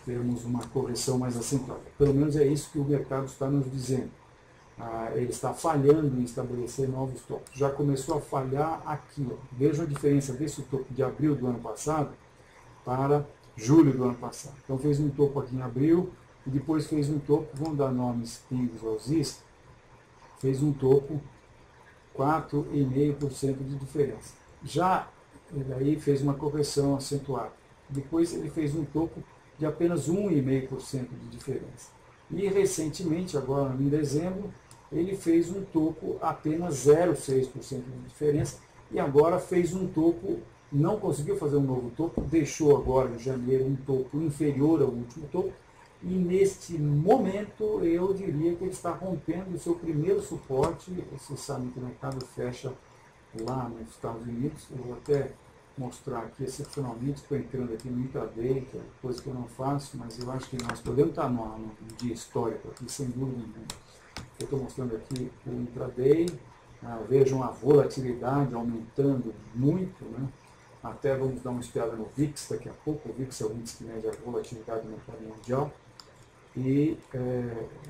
termos uma correção mais acentuada. Pelo menos é isso que o mercado está nos dizendo. Ele está falhando em estabelecer novos topos. Já começou a falhar aqui. Ó. Veja a diferença desse topo de abril do ano passado para julho do ano passado. Então fez um topo aqui em abril e depois fez um topo, vamos dar nomes pingos aos is, fez um topo 4,5% de diferença. Já ele aí fez uma correção acentuada. Depois ele fez um topo de apenas 1,5% de diferença. E recentemente, agora em dezembro, ele fez um topo apenas 0,6% de diferença e agora fez um topo, não conseguiu fazer um novo topo, deixou agora em janeiro um topo inferior ao último topo e neste momento eu diria que ele está rompendo o seu primeiro suporte. Vocês sabem que o mercado fecha lá nos Estados Unidos, eu vou até mostrar aqui excepcionalmente, estou entrando aqui no intraday, que é coisa que eu não faço, mas eu acho que nós podemos estar num dia histórico aqui, sem dúvida nenhuma. Eu estou mostrando aqui o intraday, vejam a volatilidade aumentando muito, né? Até vamos dar uma espiada no VIX daqui a pouco. O VIX é o índice que mede a volatilidade do mercado mundial. E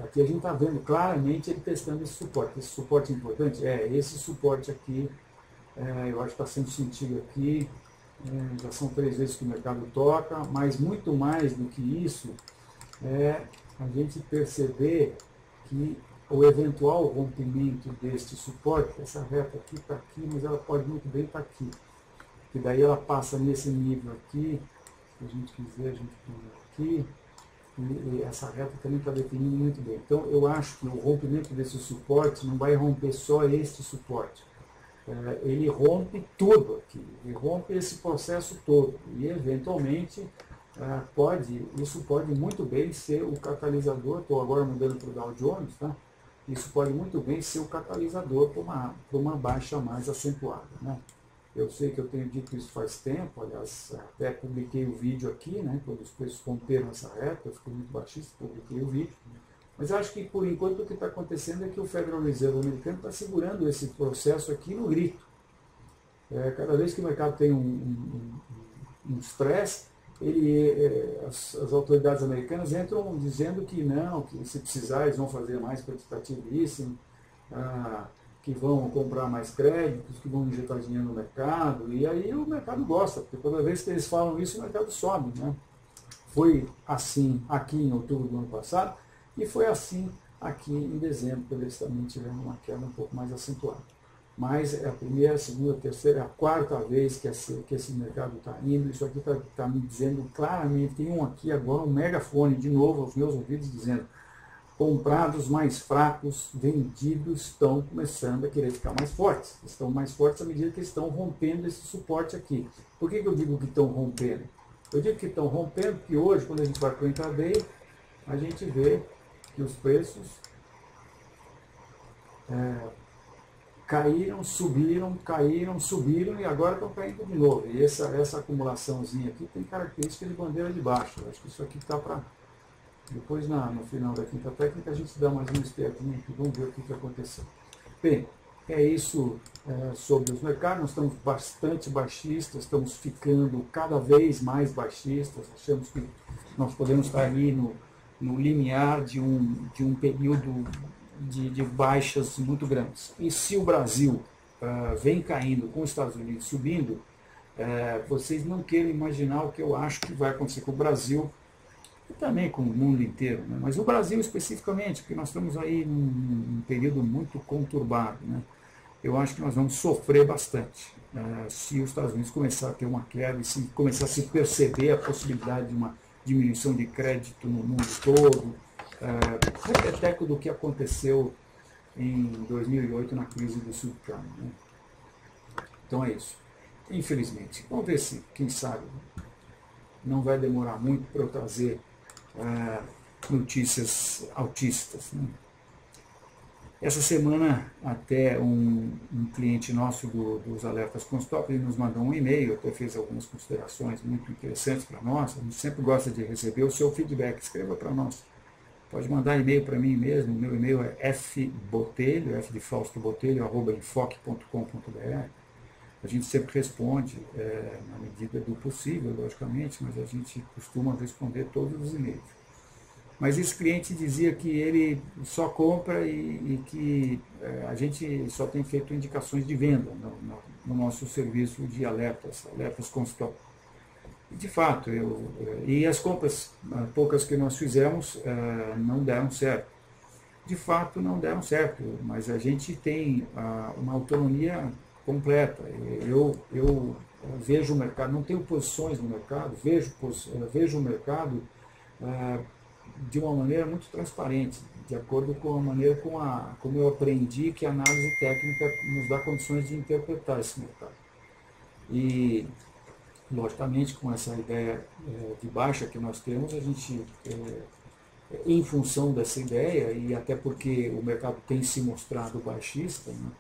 aqui a gente está vendo claramente ele testando esse suporte. Esse suporte é importante? Esse suporte aqui, eu acho que está sendo sentido aqui. Já são 3 vezes que o mercado toca, mas muito mais do que isso é a gente perceber que o eventual rompimento deste suporte, essa reta aqui está aqui, mas ela pode muito bem estar aqui. E daí ela passa nesse nível aqui, se a gente quiser, a gente põe aqui, e essa reta também está definindo muito bem. Então eu acho que o rompimento desse suporte não vai romper só este suporte. Ele rompe tudo aqui, ele rompe esse processo todo. E eventualmente isso pode muito bem ser o catalisador, estou agora mudando para o Dow Jones, tá? Isso pode muito bem ser o catalisador para uma baixa mais acentuada, né? Eu sei que eu tenho dito isso faz tempo, aliás, até publiquei o vídeo aqui, né, quando os preços romperam essa reta, eu fiquei muito baixista, publiquei o vídeo. Mas acho que, por enquanto, o que está acontecendo é que o Federal Reserve americano está segurando esse processo aqui no grito. Cada vez que o mercado tem um stress, as autoridades americanas entram dizendo que não, que se precisar eles vão fazer mais quantitative easing, que vão comprar mais créditos, que vão injetar dinheiro no mercado, e aí o mercado gosta, porque toda vez que eles falam isso, o mercado sobe, né? Foi assim aqui em outubro do ano passado, e foi assim aqui em dezembro, quando eles também tiveram uma queda um pouco mais acentuada. Mas é a primeira, a segunda, a terceira, a quarta vez que esse mercado está indo. Isso aqui está me dizendo claramente, tem um aqui agora, um megafone de novo aos meus ouvidos, dizendo: comprados mais fracos, vendidos, estão começando a querer ficar mais fortes. Estão mais fortes à medida que estão rompendo esse suporte aqui. Por que eu digo que estão rompendo? Eu digo que estão rompendo porque hoje, quando a gente vai para o intraday, a gente vê que os preços caíram, subiram, e agora estão caindo de novo. E essa acumulaçãozinha aqui tem característica de bandeira de baixo. Eu acho que isso aqui está para... Depois, no final da quinta técnica, a gente dá mais uma espiadinha aqui, vamos ver o que aconteceu. Bem, é isso sobre os mercados. Nós estamos bastante baixistas, estamos ficando cada vez mais baixistas. Achamos que nós podemos estar aí no limiar de um período de baixas muito grandes. E se o Brasil vem caindo com os Estados Unidos subindo, vocês não queiram imaginar o que eu acho que vai acontecer com o Brasil, e também com o mundo inteiro, né? Mas o Brasil especificamente, porque nós estamos aí num período muito conturbado, né? Eu acho que nós vamos sofrer bastante se os Estados Unidos começar a ter uma queda e se começar a se perceber a possibilidade de uma diminuição de crédito no mundo todo, repeteco do que aconteceu em 2008 na crise do subprime, né? Então é isso. Infelizmente. Vamos ver se, quem sabe, não vai demorar muito para eu trazer notícias altistas, né? Essa semana, até um cliente nosso dos Alertas Constop, ele nos mandou um e-mail, até fez algumas considerações muito interessantes para nós. A gente sempre gosta de receber o seu feedback. Escreva para nós. Pode mandar e-mail para mim mesmo. O meu e-mail é fbotelho, f de Fausto Botelho, @enfoque.com.br. A gente sempre responde, na medida do possível, logicamente, mas a gente costuma responder todos os e-mails. Mas esse cliente dizia que ele só compra e que a gente só tem feito indicações de venda no nosso serviço de alertas Constop. E de fato, e as compras poucas que nós fizemos não deram certo. De fato, não deram certo, mas a gente tem uma autonomia completa. Eu vejo o mercado, não tenho posições no mercado, vejo o mercado de uma maneira muito transparente, de acordo com a maneira como eu aprendi que a análise técnica nos dá condições de interpretar esse mercado. E, logicamente, com essa ideia de baixa que nós temos, a gente, em função dessa ideia, e até porque o mercado tem se mostrado baixista, né,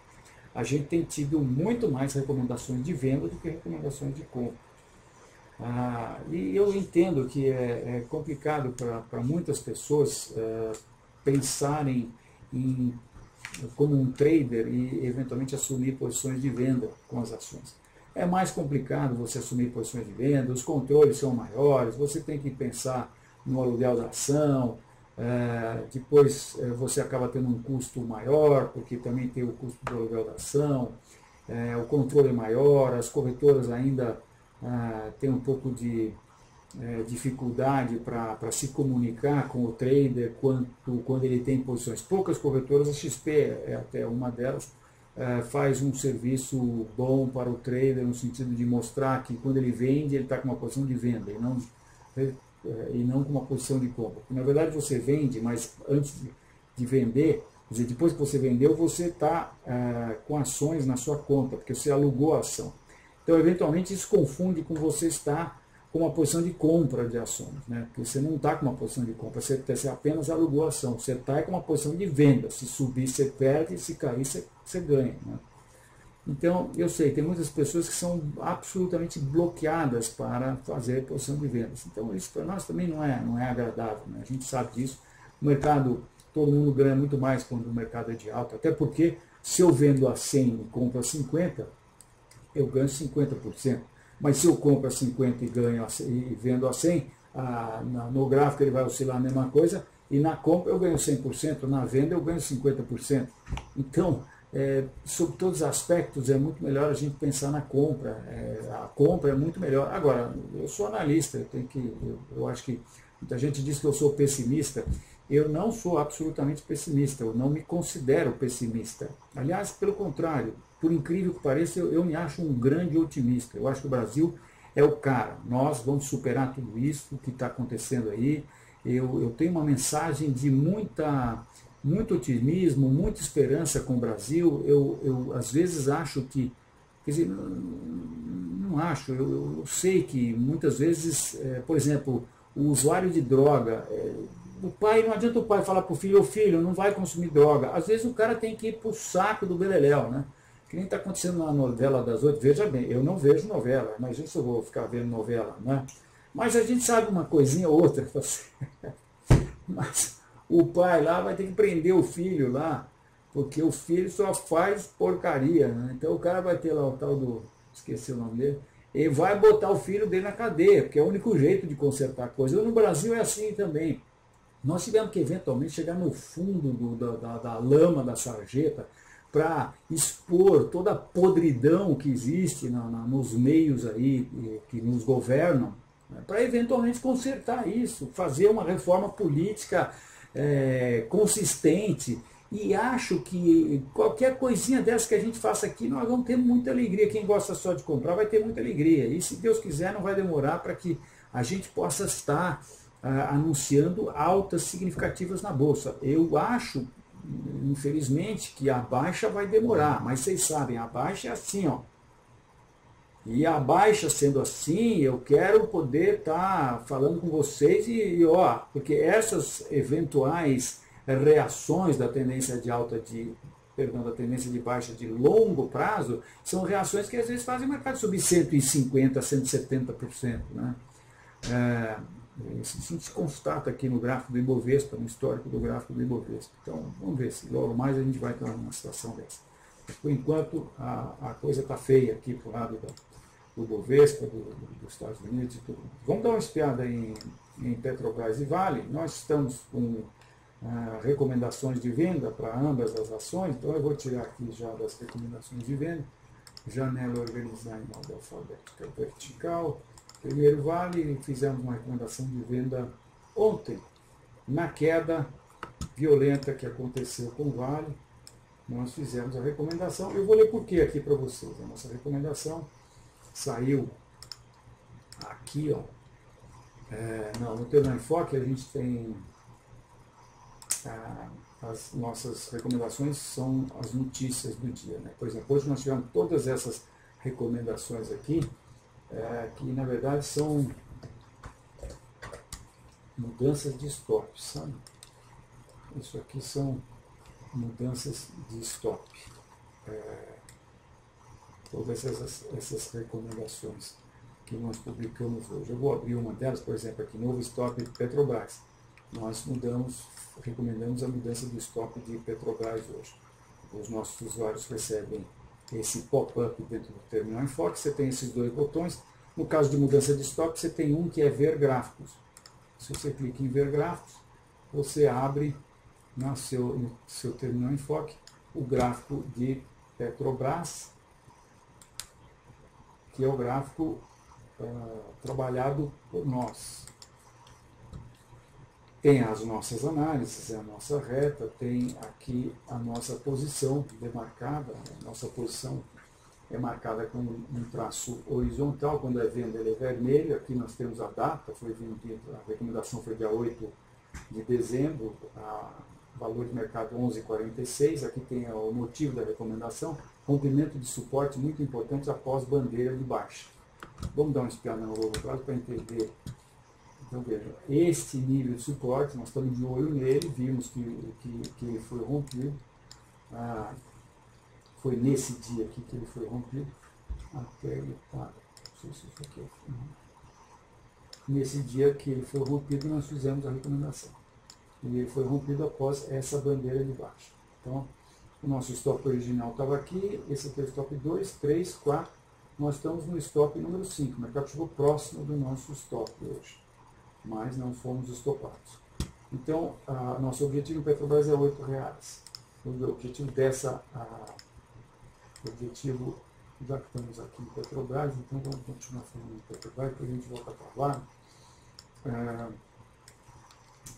a gente tem tido muito mais recomendações de venda do que recomendações de compra. E eu entendo que é complicado para muitas pessoas pensarem como um trader e eventualmente assumir posições de venda com as ações. É mais complicado você assumir posições de venda, os controles são maiores, você tem que pensar no aluguel da ação, depois você acaba tendo um custo maior, porque também tem o custo do aluguel da ação, o controle é maior, as corretoras ainda têm um pouco de dificuldade para se comunicar com o trader quando ele tem posições. Poucas corretoras, a XP é até uma delas, faz um serviço bom para o trader no sentido de mostrar que quando ele vende, ele está com uma posição de venda e não com uma posição de compra. Porque, na verdade, você vende, mas antes de vender, quer dizer, depois que você vendeu, você está com ações na sua conta, porque você alugou a ação. Então, eventualmente, isso confunde com você estar com uma posição de compra de ações, né? Porque você não está com uma posição de compra, você apenas alugou a ação, você está com uma posição de venda, se subir você perde, se cair você ganha, né? Então, eu sei, tem muitas pessoas que são absolutamente bloqueadas para fazer posição de vendas. Então, isso para nós também não é agradável, né? A gente sabe disso. O mercado, todo mundo ganha muito mais quando o mercado é de alta, até porque se eu vendo a 100 e compro a 50, eu ganho 50%. Mas se eu compro a 50 e vendo a 100, no gráfico ele vai oscilar a mesma coisa, e na compra eu ganho 100%, na venda eu ganho 50%. Então, sobre todos os aspectos, é muito melhor a gente pensar na compra. A compra é muito melhor. Agora, eu sou analista, eu acho que muita gente diz que eu sou pessimista. Eu não sou absolutamente pessimista, eu não me considero pessimista. Aliás, pelo contrário, por incrível que pareça, eu me acho um grande otimista. Eu acho que o Brasil é o cara. Nós vamos superar tudo isso que está acontecendo aí. Eu tenho uma mensagem de muito otimismo, muita esperança com o Brasil. Eu às vezes acho que, quer dizer, não acho, eu sei que muitas vezes, por exemplo, o usuário de droga, o pai, não adianta o pai falar para o filho, filho, não vai consumir droga. Às vezes o cara tem que ir para o saco do beleléu, né? Que nem está acontecendo na novela das 8. Veja bem, eu não vejo novela, imagina se eu vou ficar vendo novela, né? Mas a gente sabe uma coisinha ou outra. Mas o pai lá vai ter que prender o filho lá, porque o filho só faz porcaria, né? Então o cara vai ter lá o tal do, esqueci o nome dele, e vai botar o filho dele na cadeia, porque é o único jeito de consertar a coisa. No Brasil é assim também. Nós tivemos que eventualmente chegar no fundo da lama da sarjeta para expor toda a podridão que existe nos meios aí que nos governam, né, para eventualmente consertar isso, fazer uma reforma política consistente. E acho que qualquer coisinha dessa que a gente faça aqui, nós vamos ter muita alegria. Quem gosta só de comprar vai ter muita alegria. E se Deus quiser, não vai demorar para que a gente possa estar anunciando altas significativas na Bolsa. Eu acho, infelizmente, que a baixa vai demorar, mas vocês sabem, a baixa é assim, ó. E a baixa sendo assim, eu quero poder estar falando com vocês porque essas eventuais reações da tendência de alta da tendência de baixa de longo prazo, são reações que às vezes fazem o mercado subir 150%, 170%, né? Isso se constata aqui no gráfico do Ibovespa, no histórico do gráfico do Ibovespa. Então, vamos ver se logo mais a gente vai estar numa situação dessa. Mas, por enquanto, a coisa está feia aqui para o lado do Ibovespa, dos Estados Unidos e tudo. Vamos dar uma espiada em Petrobras e Vale. Nós estamos com recomendações de venda para ambas as ações, então eu vou tirar aqui já das recomendações de venda. Janela organizar em ordem alfabética vertical. Primeiro Vale, fizemos uma recomendação de venda ontem, na queda violenta que aconteceu com o Vale, nós fizemos a recomendação. Eu vou ler por quê aqui para vocês. A nossa recomendação saiu aqui, ó. No Termo Enfoque a gente tem as nossas recomendações são as notícias do dia, né? Por exemplo, hoje nós tivemos todas essas recomendações aqui, que na verdade são mudanças de stop, sabe? Isso aqui são mudanças de stop. Todas essas recomendações que nós publicamos hoje. Eu vou abrir uma delas, por exemplo, aqui, novo stop Petrobras. Nós recomendamos a mudança do stop de Petrobras hoje. Os nossos usuários recebem esse pop-up dentro do terminal Enfoque, você tem esses dois botões. No caso de mudança de stop, você tem um que é ver gráficos. Se você clica em ver gráficos, você abre no seu terminal Enfoque o gráfico de Petrobras, que é o gráfico trabalhado por nós. Tem as nossas análises, a nossa reta, tem aqui a nossa posição demarcada. A nossa posição é marcada com um traço horizontal, quando é venda ele é vermelho. Aqui nós temos a data, a recomendação foi dia 8 de dezembro, valor de mercado 11,46. Aqui tem o motivo da recomendação, rompimento de suporte muito importante após bandeira de baixa. Vamos dar uma espiada no longo prazo para entender. Então veja, este nível de suporte, nós estamos de olho nele, vimos que ele foi rompido. Foi nesse dia aqui que ele foi rompido. Até ele não sei se isso aqui é. Nesse dia que ele foi rompido, nós fizemos a recomendação. E ele foi rompido após essa bandeira de baixo. Então, o nosso stop original estava aqui, esse aqui é o stop 2, 3, 4. Nós estamos no stop número 5. O mercado chegou próximo do nosso stop hoje, mas não fomos estopados. Então, nosso objetivo em Petrobras é R$ 8. O objetivo já que estamos aqui em Petrobras, então vamos continuar falando em Petrobras, depois a gente volta para lá.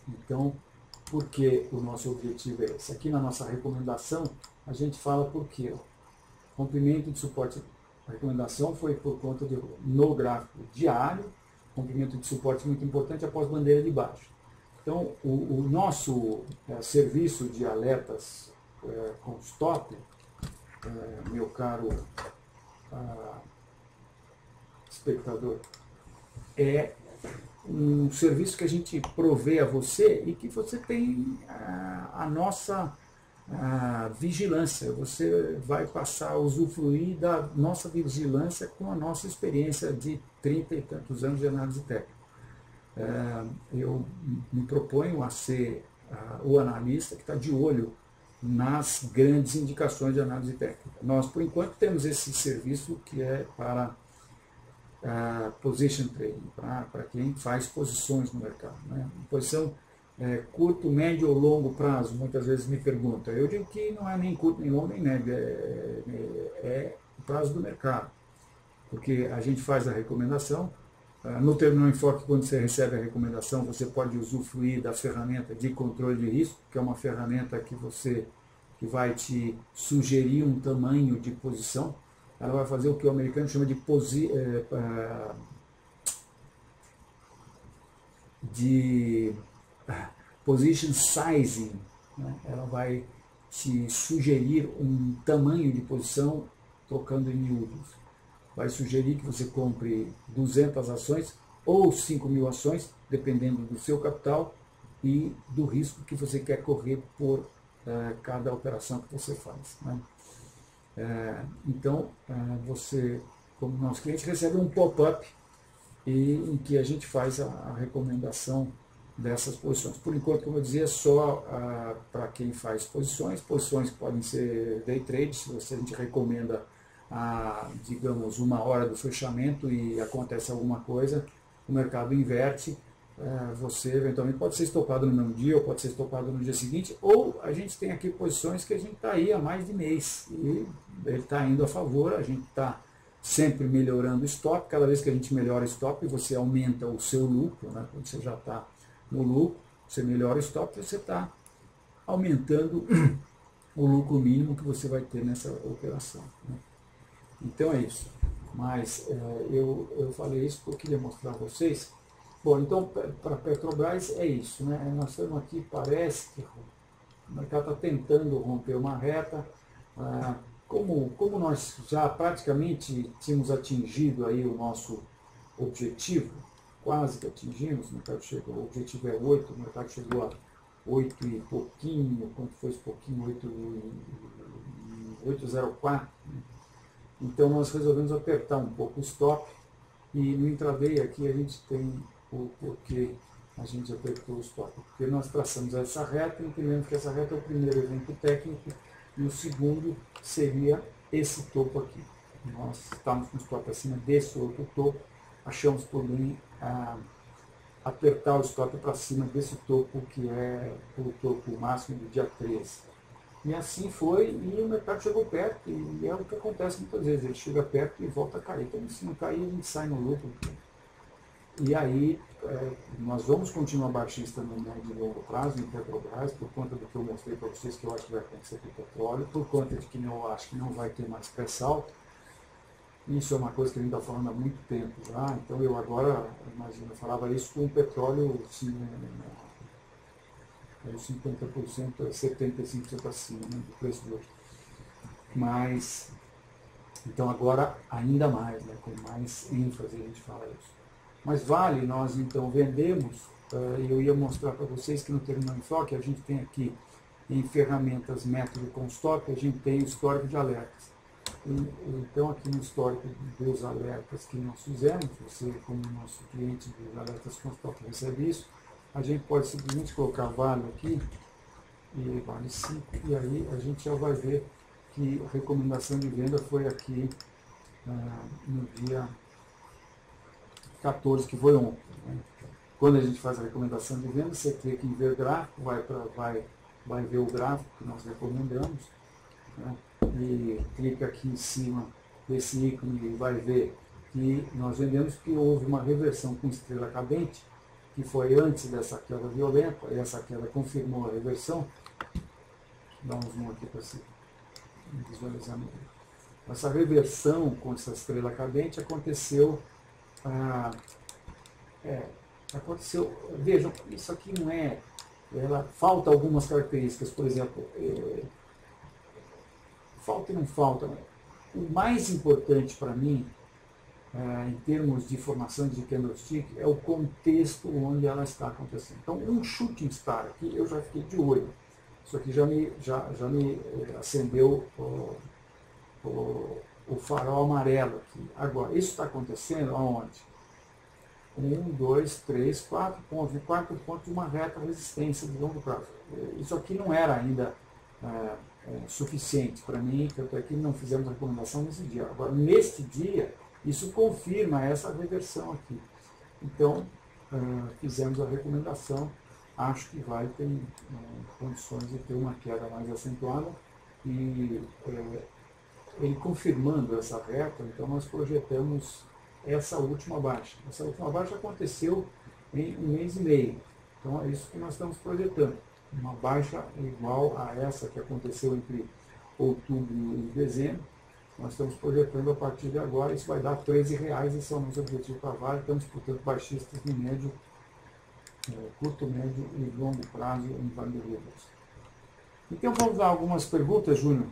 Então, por que o nosso objetivo é esse? Aqui na nossa recomendação, a gente fala por quê? Rompimento de suporte. A recomendação foi por conta no gráfico diário, rompimento de suporte muito importante após bandeira de baixo. Então, o nosso serviço de alertas com stop, meu caro espectador, é um serviço que a gente provê a você e que você tem a nossa vigilância. Você vai passar a usufruir da nossa vigilância com a nossa experiência de 30 e tantos anos de análise técnica. Eu me proponho a ser o analista que está de olho nas grandes indicações de análise técnica. Nós, por enquanto, temos esse serviço que é para position trading, para quem faz posições no mercado, né? Posição curto, médio ou longo prazo, muitas vezes me perguntam. Eu digo que não é nem curto, nem longo, nem médio, é o prazo do mercado, porque a gente faz a recomendação. No Terminal Enfoque, quando você recebe a recomendação, você pode usufruir da ferramenta de controle de risco, que é uma ferramenta que vai te sugerir um tamanho de posição. Ela vai fazer o que o americano chama de position sizing, né? Ela vai te sugerir um tamanho de posição tocando em miúdos. Vai sugerir que você compre 200 ações ou 5.000 ações, dependendo do seu capital e do risco que você quer correr por cada operação que você faz, né? Então, você, como nosso cliente, recebe um pop-up em que a gente faz a recomendação dessas posições. Por enquanto, como eu dizia, só para quem faz posições que podem ser day trade. Se a gente recomenda digamos, 1 hora do fechamento e acontece alguma coisa, o mercado inverte, você eventualmente pode ser estopado no mesmo dia, ou pode ser estopado no dia seguinte, ou a gente tem aqui posições que a gente está aí há mais de mês, e ele está indo a favor, a gente está sempre melhorando o stop. Cada vez que a gente melhora o stop, você aumenta o seu lucro, né? Quando você já está no lucro, você melhora o stop, você está aumentando o lucro mínimo que você vai ter nessa operação, né? Então é isso. Mas eu falei isso porque eu queria mostrar a vocês. Bom, então para a Petrobras é isso, né? Nós estamos aqui, parece que O mercado está tentando romper uma reta. Como nós já praticamente tínhamos atingido aí o nosso objetivo, quase que atingimos, o mercado chegou, o objetivo é 8, o mercado chegou a 8 e pouquinho, quanto foi esse pouquinho? 8,04. Né? Então nós resolvemos apertar um pouco o stop, e no intraday aqui a gente tem o porquê a gente apertou o stop. Porque nós traçamos essa reta, entendendo que essa reta é o primeiro evento técnico, e o segundo seria esse topo aqui. Nós estamos com o stop acima desse outro topo, achamos por bem apertar o stop para cima desse topo, que é o topo máximo do dia 13. E assim foi, e o mercado chegou perto, e é o que acontece muitas vezes, ele chega perto e volta a cair. Então, se não cair, a gente sai no lucro. E aí, nós vamos continuar baixista no médio e longo prazo, no Petrobras, por conta do que eu mostrei para vocês, que eu acho que vai acontecer com o petróleo, por conta de que eu acho que não vai ter mais pré-sal. Isso é uma coisa que a gente está falando há muito tempo já, então eu agora, imagino, eu falava isso com o petróleo, assim, 50%, 75% acima, né, do preço de hoje. Mas, então agora ainda mais, né, com mais ênfase a gente fala isso. Mas vale, nós então vendemos, eu ia mostrar para vocês que no Terminal Enfoque a gente tem aqui em ferramentas, método com stop, a gente tem o histórico de alertas. Então aqui no histórico dos alertas que nós fizemos, você como nosso cliente dos alertas com stop recebe isso, a gente pode simplesmente colocar vale aqui, e vale 5, e aí a gente já vai ver que a recomendação de venda foi aqui no dia 14, que foi ontem. Né? Quando a gente faz a recomendação de venda, você clica em ver gráfico, vai ver o gráfico que nós recomendamos, né? E clica aqui em cima desse ícone e vai ver que nós vendemos, que houve uma reversão com estrela cadente, que foi antes dessa queda violenta, e essa queda confirmou a reversão. Dá um zoom aqui para se visualizar melhor. Essa reversão com essa estrela cadente aconteceu. Vejam, isso aqui não é. Falta algumas características, por exemplo, falta e não falta. O mais importante para mim, em termos de formação de candlestick, é o contexto onde ela está acontecendo. Então, um shooting star aqui, eu já fiquei de olho. Isso aqui já me acendeu o farol amarelo aqui. Agora, isso está acontecendo aonde? 1, 2, 3, 4 pontos. 4 pontos de uma reta resistência de longo prazo. Isso aqui não era ainda suficiente para mim, tanto é que não fizemos a recomendação nesse dia. Agora, neste dia, isso confirma essa reversão aqui. Então, fizemos a recomendação. Acho que vai ter condições de ter uma queda mais acentuada. E ele confirmando essa reta, então nós projetamos essa última baixa. Essa última baixa aconteceu em 1 mês e meio. Então é isso que nós estamos projetando. Uma baixa igual a essa que aconteceu entre outubro e dezembro. Nós estamos projetando a partir de agora, isso vai dar R$13, esse é o nosso objetivo para a Vale. Estamos, portanto, baixistas no médio, curto, médio e longo prazo em Vale do Rio Doce. Então vamos dar algumas perguntas, Júnior.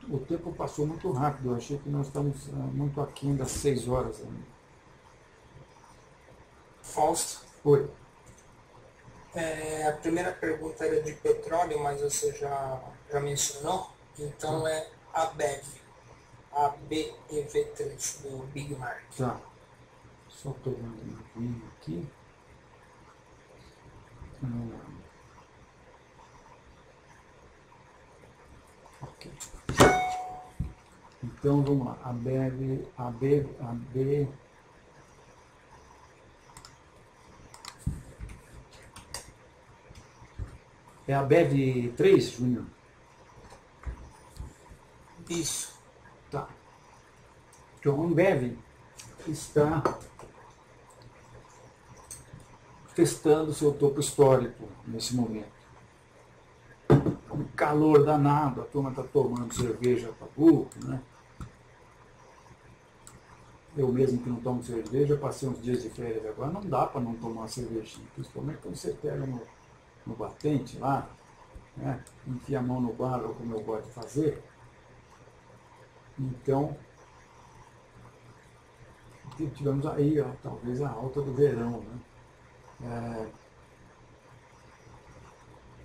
O tempo passou muito rápido, eu achei que nós estamos muito aquém das 6 horas ainda. Fausto. Oi. A primeira pergunta era de petróleo, mas você já mencionou. Então é a BEV, a BEV3 do Big Mark. Tá. Só estou vendo um vinho aqui. Ok. Então vamos lá. A BEV, é a BEV3, Júnior? Isso. Tá. Então a Ambev está testando seu topo histórico nesse momento. Um calor danado, a turma está tomando cerveja para burro, né? Eu mesmo que não tomo cerveja, passei uns dias de férias agora, não dá para não tomar cervejinha, principalmente quando você pega no batente lá, né? Enfia a mão no barro, como eu gosto de fazer. Então, tivemos aí, ó, talvez a alta do verão, né?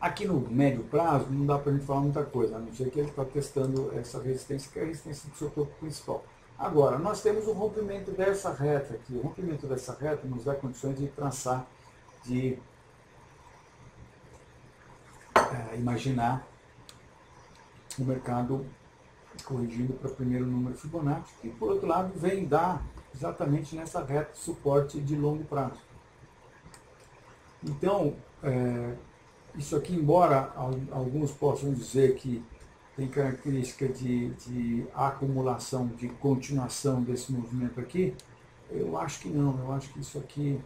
Aqui no médio prazo não dá para a gente falar muita coisa, a não ser que ele está testando essa resistência, que é a resistência do seu topo principal. Agora, nós temos o rompimento dessa reta aqui. O rompimento dessa reta nos dá condições de traçar, de imaginar o mercado corrigindo para o primeiro número Fibonacci, e por outro lado vem dar exatamente nessa reta suporte de longo prazo. Então, isso aqui, embora alguns possam dizer que tem característica de acumulação, de continuação desse movimento aqui, eu acho que não. Eu acho que isso aqui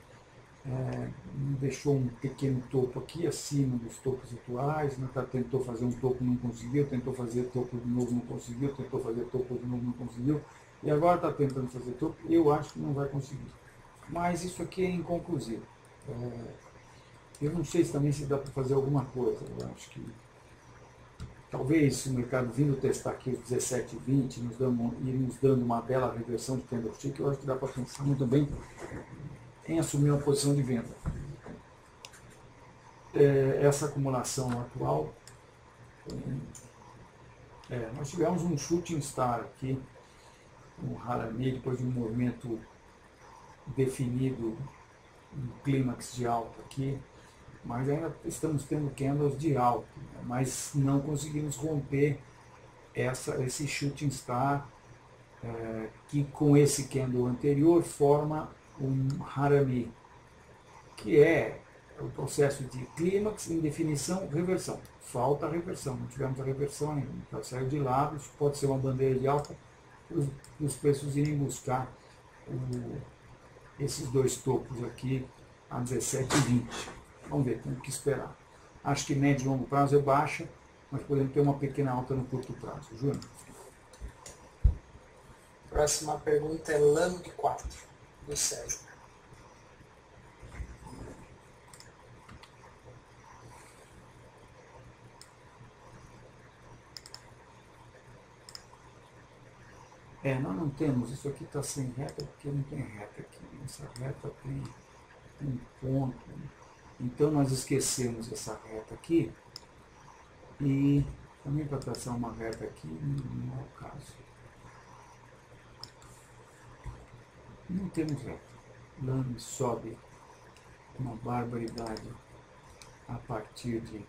deixou um pequeno topo aqui acima dos topos atuais, né? Tentou fazer um topo, não conseguiu, tentou fazer topo de novo, não conseguiu, tentou fazer topo de novo, não conseguiu, e agora está tentando fazer topo. Eu acho que não vai conseguir. Mas isso aqui é inconclusivo. Eu não sei se também se dá para fazer alguma coisa. Eu acho que talvez o mercado vindo testar aqui os 17,20 e nos dando uma bela reversão de candlestick, eu acho que dá para pensar muito bem em assumir uma posição de venda. Essa acumulação atual, nós tivemos um shooting star aqui, um Harami, depois de um movimento definido, um clímax de alta aqui, mas ainda estamos tendo candles de alta, né? Mas não conseguimos romper esse shooting star, que com esse candle anterior forma um Harami, que é o processo de clímax, indefinição, reversão. Falta a reversão, não tivemos a reversão ainda. Então, saiu de lado, pode ser uma bandeira de alta, os preços irem buscar esses dois topos aqui a 17,20. Vamos ver, temos que esperar. Acho que médio e longo prazo é baixa, mas podemos ter uma pequena alta no curto prazo. Júnior? Próxima pergunta é LAMB 4, do Sérgio. Nós não temos, isso aqui está sem reta porque não tem reta aqui. Essa reta tem um ponto. Então nós esquecemos essa reta aqui e também para traçar uma reta aqui não é o caso. Não temos reta. LAMB sobe uma barbaridade a partir de...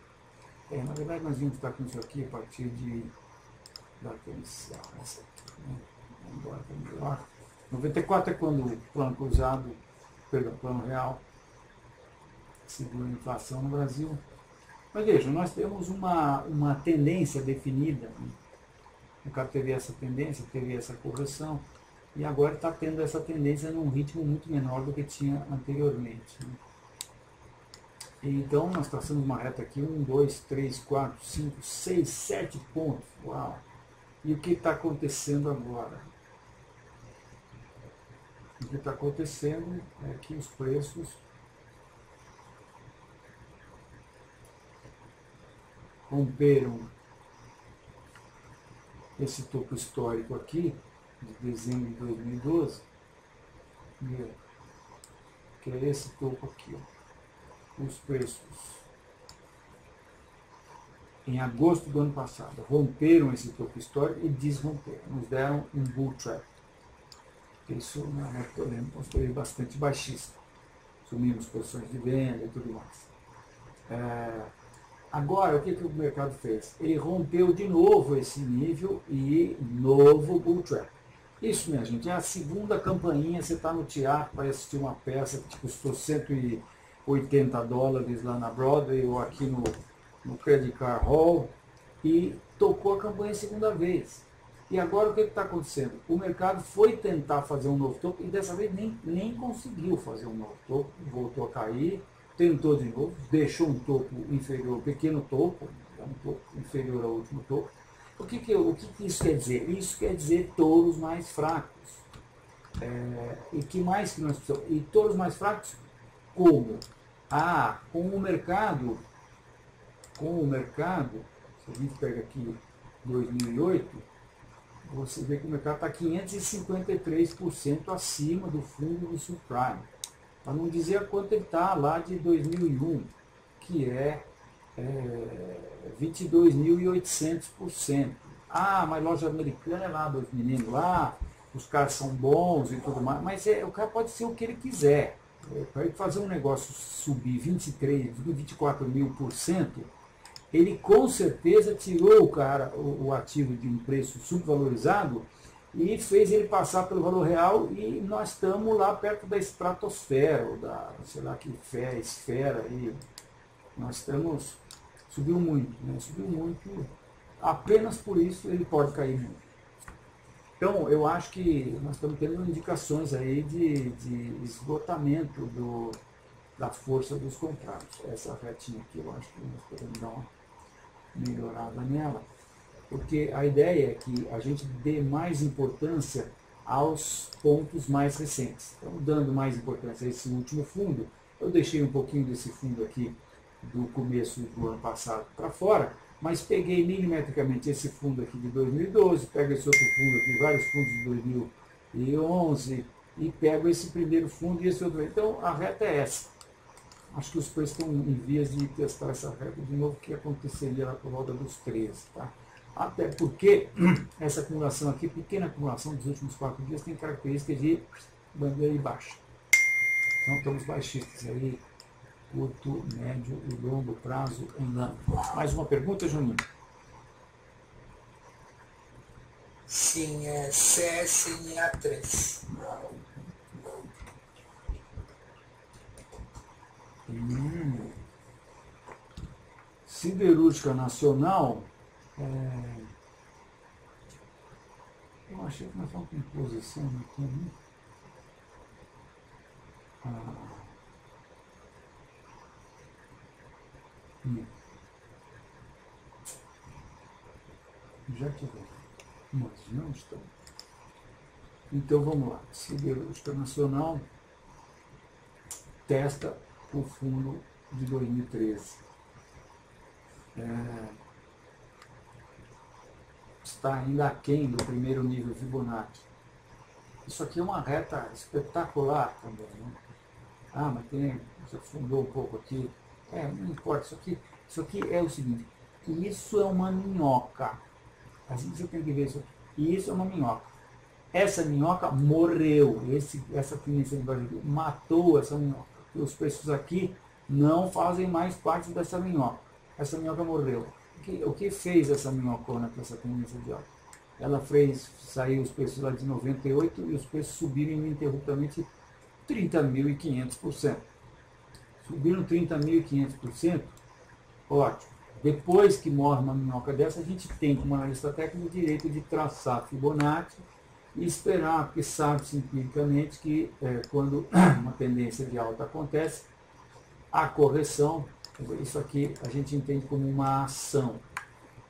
na verdade nós vamos estar com isso aqui a partir da inicial, essa aqui, né? Agora vamos lá. 94 é quando o plano cruzado, plano real, segura a inflação no Brasil. Mas veja, nós temos uma tendência definida. O mercado teve essa tendência, teve essa correção, e agora está tendo essa tendência num ritmo muito menor do que tinha anteriormente, né? Então nós traçamos uma reta aqui, 1, 2, 3, 4, 5, 6, 7 pontos. Uau! E o que está acontecendo agora? O que está acontecendo é que os preços romperam esse topo histórico aqui, de dezembro de 2012, que é esse topo aqui. Os preços, em agosto do ano passado, romperam esse topo histórico e desromperam, nos deram um bull trap. Isso na época eu lembro, foi bastante baixista. Sumimos posições de venda e tudo mais. Agora, o que o mercado fez? Ele rompeu de novo esse nível e novo bull trap. Isso, minha gente, é a segunda campainha. Você está no teatro para assistir uma peça que te custou $180 lá na Broadway ou aqui no Credit Card Hall e tocou a campanha a segunda vez. E agora o que está acontecendo? O mercado foi tentar fazer um novo topo e dessa vez nem conseguiu fazer um novo topo, voltou a cair, tentou de novo, deixou um topo inferior, um pequeno topo, um topo inferior ao último topo. O que isso quer dizer? Isso quer dizer touros mais fracos. E que mais que nós precisamos? E touros mais fracos como? Com o mercado com o mercado, se a gente pega aqui 2008, você vê que o mercado está 553% acima do fundo do subprime. Para não dizer quanto ele está lá de 2001, que é 22.800%. Ah, mas loja americana é lá dos meninos lá, os caras são bons e tudo mais, mas o cara pode ser o que ele quiser. Para ele fazer um negócio subir 24 mil por cento, ele com certeza tirou o ativo de um preço subvalorizado e fez ele passar pelo valor real, e nós estamos lá perto da estratosfera, ou da, sei lá que esfera aí. Nós estamos, subiu muito, né? Subiu muito, apenas por isso ele pode cair muito. Então, eu acho que nós estamos tendo indicações aí de esgotamento da força dos contratos. Essa retinha aqui, eu acho que nós podemos dar uma melhorada nela, porque a ideia é que a gente dê mais importância aos pontos mais recentes. Então, dando mais importância a esse último fundo, eu deixei um pouquinho desse fundo aqui do começo do ano passado para fora, mas peguei milimetricamente esse fundo aqui de 2012, pego esse outro fundo aqui, vários fundos de 2011, e pego esse primeiro fundo e esse outro. Então, a reta é essa. Acho que os preços estão em vias de testar essa reta de novo, que aconteceria lá por volta dos 13. Tá? Até porque essa acumulação aqui, pequena acumulação dos últimos 4 dias, tem característica de bandeira baixa. Então, estamos baixistas aí, curto, médio e longo prazo andando. Mais uma pergunta, Juninho? Sim, é CSNA3. Siderúrgica Nacional, eu achei que nós estamos com posição aqui, né? Já tivemos, mas não estamos. Então vamos lá. Siderúrgica Nacional testa o fundo de 2013. Está ainda aquém do primeiro nível Fibonacci. Isso aqui é uma reta espetacular também, né? Ah, mas você afundou um pouco aqui. Não importa, isso aqui é o seguinte, isso é uma minhoca. Assim você tem que ver isso aqui. Isso é uma minhoca. Essa minhoca morreu. Essa tendência de Brasil matou essa minhoca. Os preços aqui não fazem mais parte dessa minhoca. Essa minhoca morreu. O que fez essa minhocona com essa tendência de alta? Ela saiu os preços lá de 98 e os preços subiram ininterruptamente 30.500%. Subiram 30.500%, ótimo. Depois que morre uma minhoca dessa, a gente tem, como analista técnico, o direito de traçar Fibonacci e esperar, porque sabe-se empiricamente que quando uma tendência de alta acontece, a correção, isso aqui a gente entende como uma ação.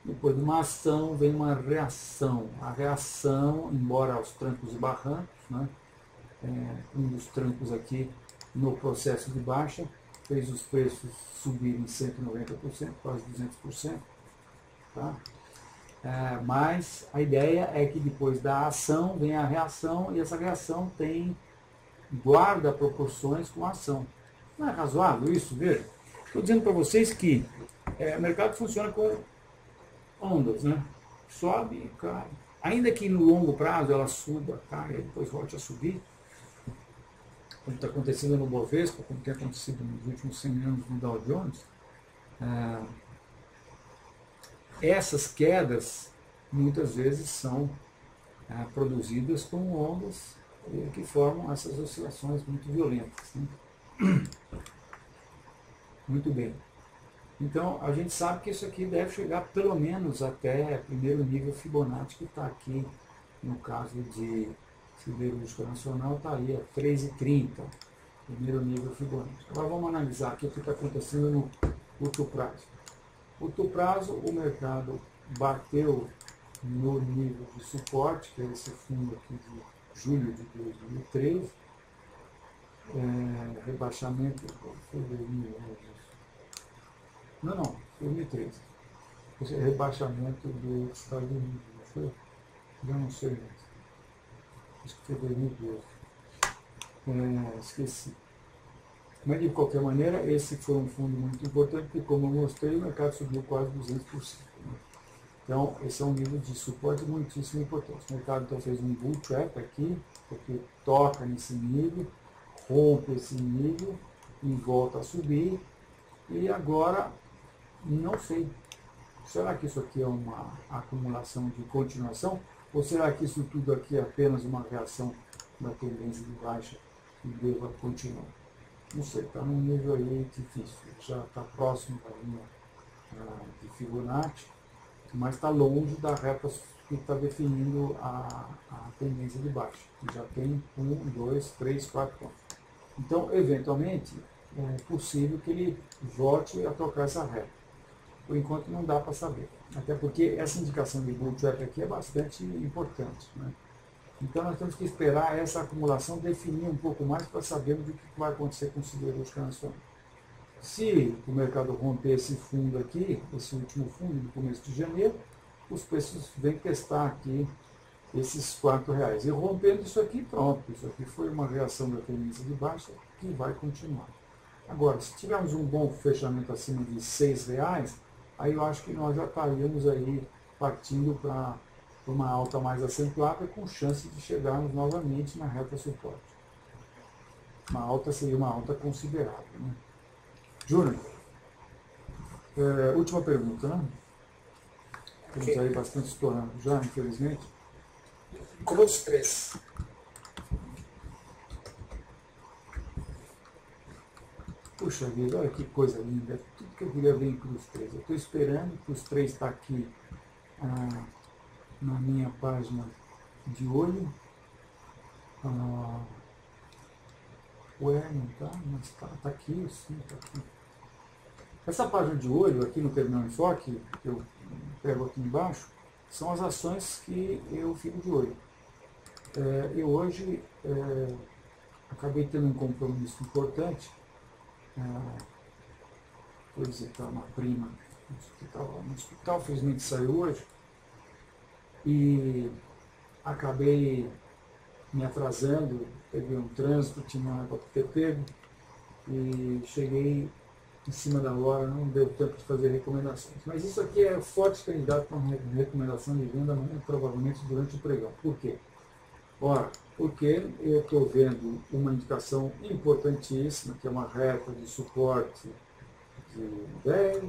Depois de uma ação vem uma reação. A reação, embora aos trancos e barrancos, né, um dos trancos aqui no processo de baixa, fez os preços subirem 190%, quase 200%. Tá? Mas a ideia é que depois da ação vem a reação, e essa reação guarda proporções com a ação. Não é razoável isso? Veja, estou dizendo para vocês que o mercado funciona com ondas, né? Sobe e cai. Ainda que no longo prazo ela suba, caia, depois volte a subir, como está acontecendo no Bovespa, como tem acontecido nos últimos 100 anos no Dow Jones, essas quedas muitas vezes são produzidas com ondas que formam essas oscilações muito violentas. Né? Muito bem. Então, a gente sabe que isso aqui deve chegar pelo menos até primeiro nível Fibonacci, que está aqui, no caso de Siderúrgica Nacional, está aí a 3,30, primeiro nível Fibonacci. Agora vamos analisar aqui o que está acontecendo no curto prazo. Curto prazo, o mercado bateu no nível de suporte, que é esse fundo aqui de julho de 2013, rebaixamento, Não, 2013. Esse rebaixamento dos Estados Unidos, não foi? Já não sei mais. Acho que foi 2012. Esqueci. Mas, de qualquer maneira, esse foi um fundo muito importante, porque, como eu mostrei, o mercado subiu quase 200%. Né? Então, esse é um nível de suporte muitíssimo importante. O mercado então fez um bull trap aqui, porque toca nesse nível, rompe esse nível e volta a subir. E agora, não sei, será que isso aqui é uma acumulação de continuação? Ou será que isso tudo aqui é apenas uma reação da tendência de baixa e deva continuar? Não sei, está num nível aí difícil, já está próximo da linha de Fibonacci, mas está longe da reta que está definindo a tendência de baixa, que já tem 1, 2, 3, 4 pontos. Então, eventualmente, é possível que ele volte a tocar essa reta. Por enquanto não dá para saber, até porque essa indicação de bull trap aqui é bastante importante, né? Então nós temos que esperar essa acumulação definir um pouco mais para sabermos o que vai acontecer com o siderúrgica nacional. Se o mercado romper esse fundo aqui, esse último fundo do começo de janeiro, os preços vêm testar aqui esses R$4. E rompendo isso aqui, pronto, isso aqui foi uma reação da tendência de baixa que vai continuar. Agora, se tivermos um bom fechamento acima de R$6, aí eu acho que nós já estaríamos aí partindo para uma alta mais acentuada, com chance de chegarmos novamente na reta suporte. Uma alta seria uma alta considerável, né? Júnior, última pergunta, né? Estamos aí bastante estourando já, infelizmente. Cruz 3. Puxa vida, olha que coisa linda. Tudo que eu queria ver em Cruz 3. Eu estou esperando, Cruz 3 está aqui na minha página de olho. Ué, não está? Mas está aqui, sim, está aqui. Essa página de olho, aqui no Terminal Enfoque, que eu pego aqui embaixo, são as ações que eu fico de olho. Eu hoje acabei tendo um compromisso importante. Vou visitar uma prima que estava no hospital, felizmente saiu hoje. E acabei me atrasando, peguei um trânsito, tinha uma para ter pego, e cheguei em cima da hora, não deu tempo de fazer recomendações. Mas isso aqui é forte candidato para uma recomendação de venda amanhã, provavelmente durante o pregão. Por quê? Ora, porque eu estou vendo uma indicação importantíssima, que é uma reta de suporte de 10,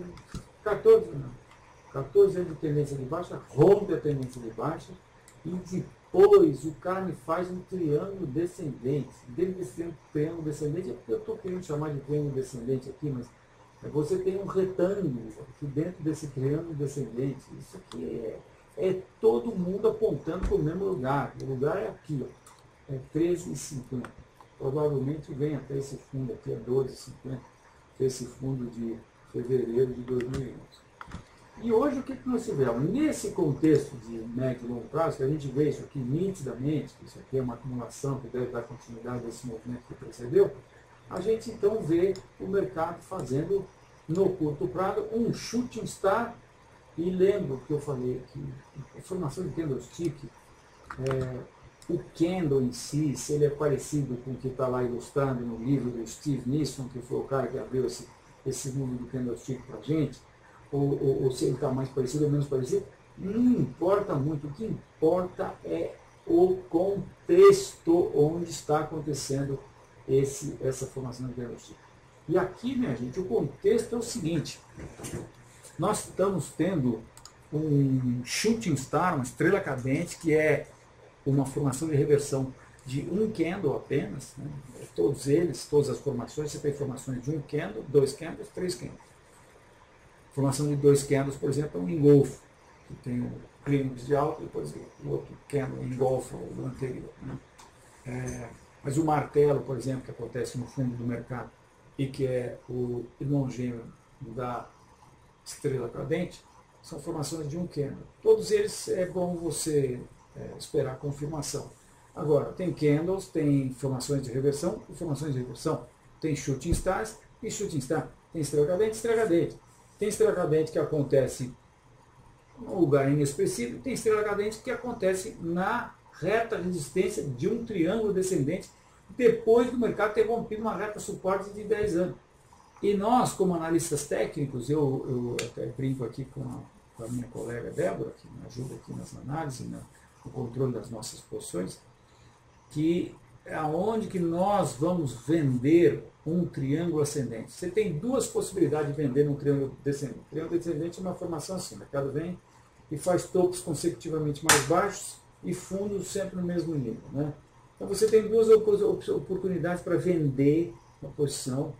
14 anos de tendência de baixa, rompe a tendência de baixa, e depois o cara me faz um triângulo descendente. Dentro desse triângulo descendente, eu estou querendo chamar de triângulo descendente aqui, mas você tem um retângulo aqui dentro desse triângulo descendente. Isso aqui é todo mundo apontando para o mesmo lugar. O lugar é aqui, ó, é 13,50. Provavelmente vem até esse fundo aqui, é 12,50, esse fundo de fevereiro de 2011. E hoje o que nós tivemos? Nesse contexto de médio e longo prazo, que a gente vê isso aqui nitidamente, que isso aqui é uma acumulação que deve dar continuidade a esse movimento que precedeu, a gente então vê o mercado fazendo, no curto prazo, um shooting star. E lembro que eu falei que a formação de candlestick, o candle em si, se ele é parecido com o que está lá ilustrado no livro do Steve Nisson, que foi o cara que abriu esse mundo do candlestick para a gente, ou se ele está mais parecido ou menos parecido, não importa muito. O que importa é o contexto onde está acontecendo essa formação de candlestick. E aqui, minha gente, o contexto é o seguinte: nós estamos tendo um shooting star, uma estrela cadente, que é uma formação de reversão de um candle apenas, né? Todas as formações, você tem formações de um candle, 2 candles, 3 candles. Formação de 2 candles, por exemplo, é um engolfo, que tem o clímax de alta e depois o outro candle engolfa o anterior, né? Mas o martelo, por exemplo, que acontece no fundo do mercado e que é o irmão gêmeo da estrela cadente, são formações de um candle. Todos eles é bom você esperar a confirmação. Agora, tem candles, tem formações de reversão e formações de reversão. Tem shooting stars e shooting star. Tem estrela cadente e estrela cadente. Tem estrela cadente que acontece num lugar inexpressivo, tem estrela cadente que acontece na reta resistência de um triângulo descendente depois do mercado ter rompido uma reta suporte de 10 anos. E nós, como analistas técnicos, eu até brinco aqui com a minha colega Débora, que me ajuda aqui nas análises, no controle das nossas posições, que é onde que nós vamos vender um triângulo ascendente. Você tem duas possibilidades de vender um triângulo descendente. O triângulo descendente é uma formação assim, o mercado vem e faz topos consecutivamente mais baixos e fundos sempre no mesmo nível, né? Então você tem duas oportunidades para vender uma posição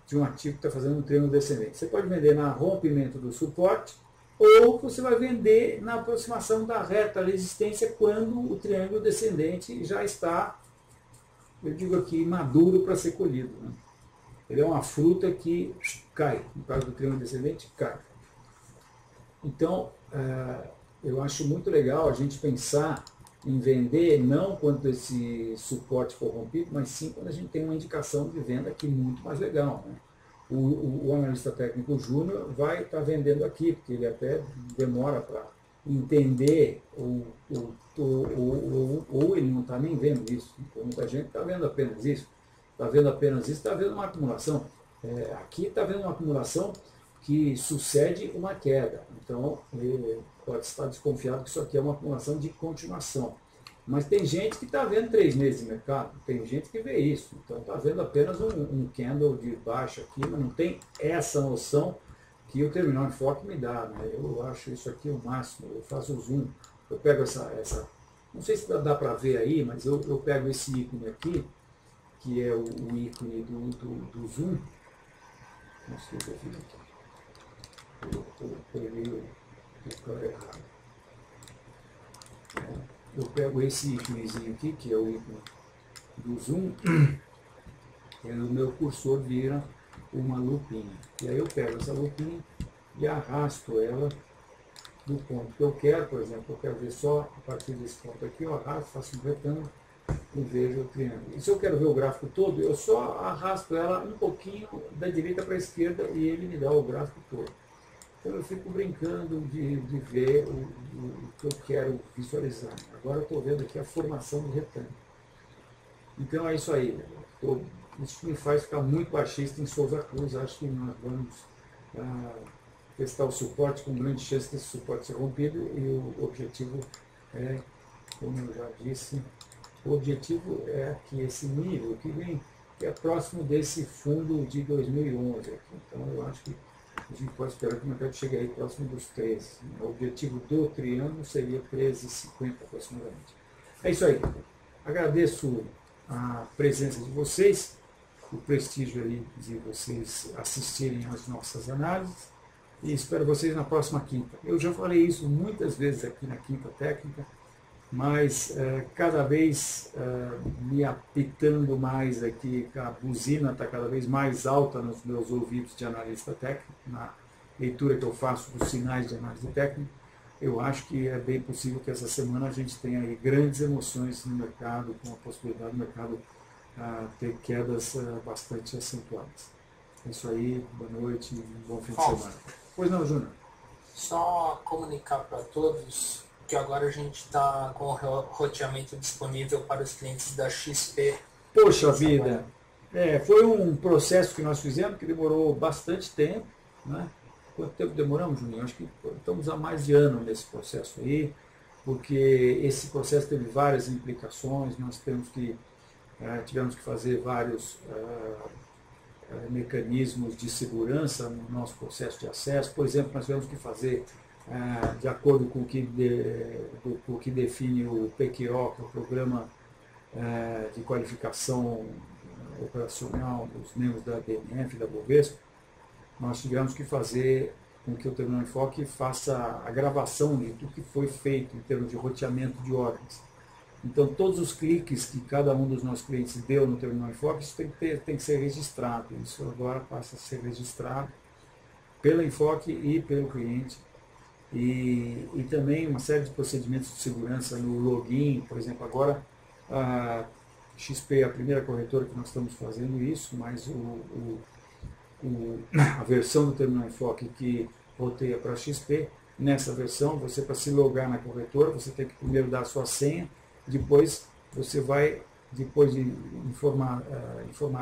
de um ativo que está fazendo um triângulo descendente. Você pode vender na rompimento do suporte, ou você vai vender na aproximação da reta resistência quando o triângulo descendente já está, eu digo aqui, maduro para ser colhido, né? Ele é uma fruta que cai, no caso do triângulo descendente, cai. Então, eu acho muito legal a gente pensar em vender não quando esse suporte for rompido, mas sim quando a gente tem uma indicação de venda aqui muito mais legal, né? O analista técnico júnior vai estar vendendo aqui, porque ele até demora para entender, ou ele não está nem vendo isso. Então, muita gente está vendo apenas isso. Está vendo apenas isso, está vendo uma acumulação. Aqui está vendo uma acumulação que sucede uma queda. Então, pode estar desconfiado que isso aqui é uma acumulação de continuação. Mas tem gente que está vendo 3 meses de mercado, tem gente que vê isso. Então está vendo apenas um candle de baixo aqui, mas não tem essa noção que o terminal de foco me dá, né? Eu acho isso aqui o máximo, eu faço o zoom, eu pego essa não sei se dá para ver aí, mas eu pego esse ícone aqui, que é o ícone do zoom. Não sei o que eu fiz aqui. Eu peguei o cara errado. Eu pego esse íconezinho aqui, que é o ícone do zoom, e o meu cursor vira uma lupinha. E aí eu pego essa lupinha e arrasto ela do ponto que eu quero. Por exemplo, eu quero ver só a partir desse ponto aqui, eu arrasto, faço um retângulo e vejo o triângulo. E se eu quero ver o gráfico todo, eu só arrasto ela um pouquinho da direita para a esquerda e ele me dá o gráfico todo. Então eu fico brincando de ver o que eu quero visualizar. Agora eu estou vendo aqui a formação do retângulo. Então é isso aí. Isso me faz ficar muito baixista em Souza Cruz. Acho que nós vamos testar o suporte com grande chance desse suporte ser rompido. E o objetivo é, como eu já disse, o objetivo é que esse nível que é próximo desse fundo de 2011. Aqui. Então eu acho que a gente pode esperar que o mercado chegue aí próximo dos 13. O objetivo do triângulo seria 13,50 aproximadamente. É isso aí. Agradeço a presença de vocês, o prestígio aí de vocês assistirem às nossas análises e espero vocês na próxima quinta. Eu já falei isso muitas vezes aqui na Quinta Técnica, mas cada vez me apitando mais aqui, a buzina está cada vez mais alta nos meus ouvidos de analista técnico, na leitura que eu faço dos sinais de análise técnica. Eu acho que é bem possível que essa semana a gente tenha aí grandes emoções no mercado, com a possibilidade do mercado ter quedas bastante acentuadas. É isso aí, boa noite, um bom fim de semana. Pois não, Júnior? Só comunicar para todos que agora a gente está com o roteamento disponível para os clientes da XP. Poxa vida! Foi um processo que nós fizemos que demorou bastante tempo, né? Quanto tempo demoramos, Juninho? Acho que estamos há mais de ano nesse processo aí, porque esse processo teve várias implicações, nós tivemos que fazer vários mecanismos de segurança no nosso processo de acesso. Por exemplo, nós tivemos que fazer de acordo com o que define o PQO, que é o Programa de Qualificação Operacional dos membros da BNF, da Bovespa, nós tivemos que fazer com que o Terminal Enfoque faça a gravação de tudo que foi feito em termos de roteamento de ordens. Então, todos os cliques que cada um dos nossos clientes deu no Terminal Enfoque, isso tem que ser registrado. Isso agora passa a ser registrado pela Enfoque e pelo cliente. E também uma série de procedimentos de segurança no login. Por exemplo, agora a XP é a primeira corretora que nós estamos fazendo isso, mas a versão do Terminal Enfoque que roteia para XP. Nessa versão, você, para se logar na corretora, você tem que primeiro dar a sua senha, depois você vai, depois de informar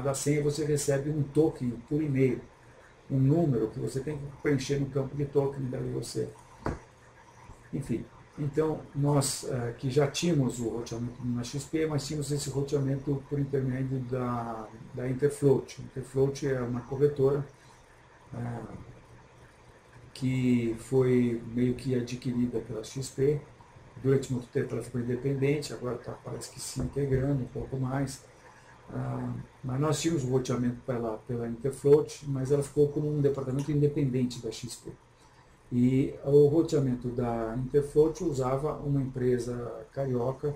da senha, você recebe um token por e-mail, um número que você tem que preencher no campo de token, daí você... Enfim, então nós que já tínhamos o roteamento na XP, mas tínhamos esse roteamento por intermédio da Interfloat. Interfloat é uma corretora que foi meio que adquirida pela XP. Durante muito tempo ela ficou independente, agora parece que se integrando um pouco mais. Mas nós tínhamos o roteamento pela Interfloat, mas ela ficou como um departamento independente da XP. E o roteamento da Interfloat usava uma empresa carioca,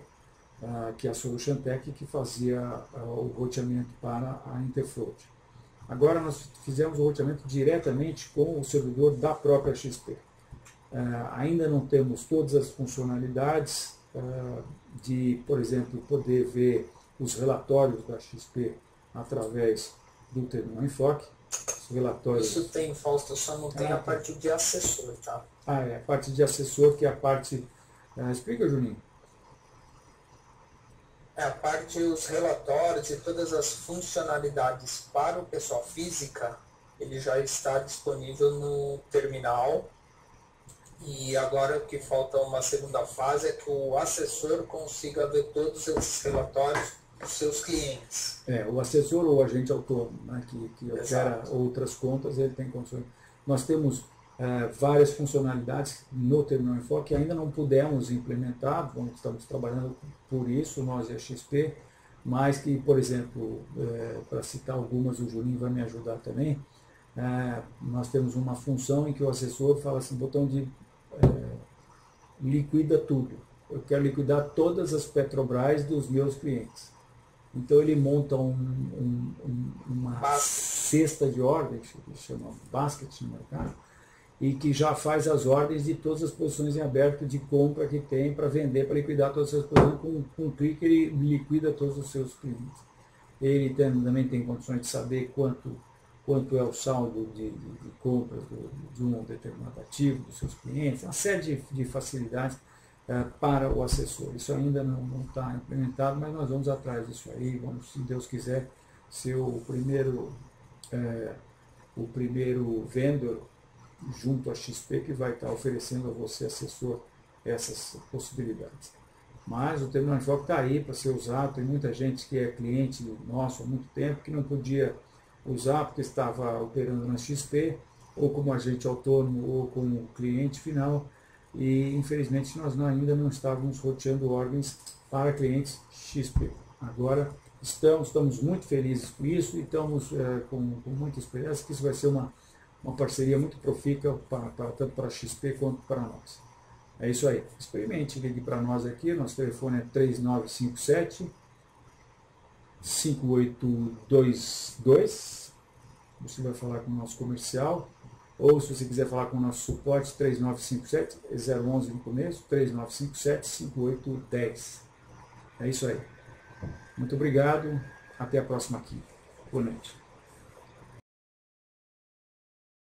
que é a Solution Tech, que fazia o roteamento para a Interfloat. Agora nós fizemos o roteamento diretamente com o servidor da própria XP. Ainda não temos todas as funcionalidades de, por exemplo, poder ver os relatórios da XP através do Terminal Enfoque. Os relatórios... Isso tem, Fausto, só não tem a parte de assessor, tá? A parte de assessor, que é a parte... explica, Juninho. A parte dos relatórios e todas as funcionalidades para o pessoal física, ele já está disponível no terminal. E agora o que falta uma segunda fase é que o assessor consiga ver todos esses relatórios dos seus clientes. O assessor ou agente autônomo, né, que opera outras contas, ele tem condições. Nós temos várias funcionalidades no Terminal Enfoque que ainda não pudemos implementar, estamos trabalhando por isso, nós e a XP, mas que, por exemplo, para citar algumas, o Juninho vai me ajudar também, nós temos uma função em que o assessor fala assim, botão de liquida tudo. Eu quero liquidar todas as Petrobras dos meus clientes. Então ele monta uma cesta de ordens, que chama basket no mercado, e que já faz as ordens de todas as posições em aberto de compra que tem para vender, para liquidar todas as posições. Com um clique ele liquida todos os seus clientes. Ele também tem condições de saber quanto é o saldo de compras de um determinado ativo dos seus clientes, uma série de facilidades para o assessor. Isso ainda não está implementado, mas nós vamos atrás disso aí, vamos, se Deus quiser, ser o primeiro vendor junto à XP que vai estar oferecendo a você, assessor, essas possibilidades. Mas o Terminal Enfoque está aí para ser usado, tem muita gente que é cliente nosso há muito tempo que não podia usar porque estava operando na XP, ou como agente autônomo, ou como cliente final, e infelizmente nós ainda não estávamos roteando ordens para clientes XP. Agora estamos muito felizes com isso e estamos com muita esperança que isso vai ser uma parceria muito profícua tanto para a XP quanto para nós. É isso aí. Experimente, ligue para nós aqui, nosso telefone é 3957-5822. Você vai falar com o nosso comercial, ou se você quiser falar com o nosso suporte, 3957, 011 no começo, 3957-5810. É isso aí. Muito obrigado, até a próxima aqui. Boa noite.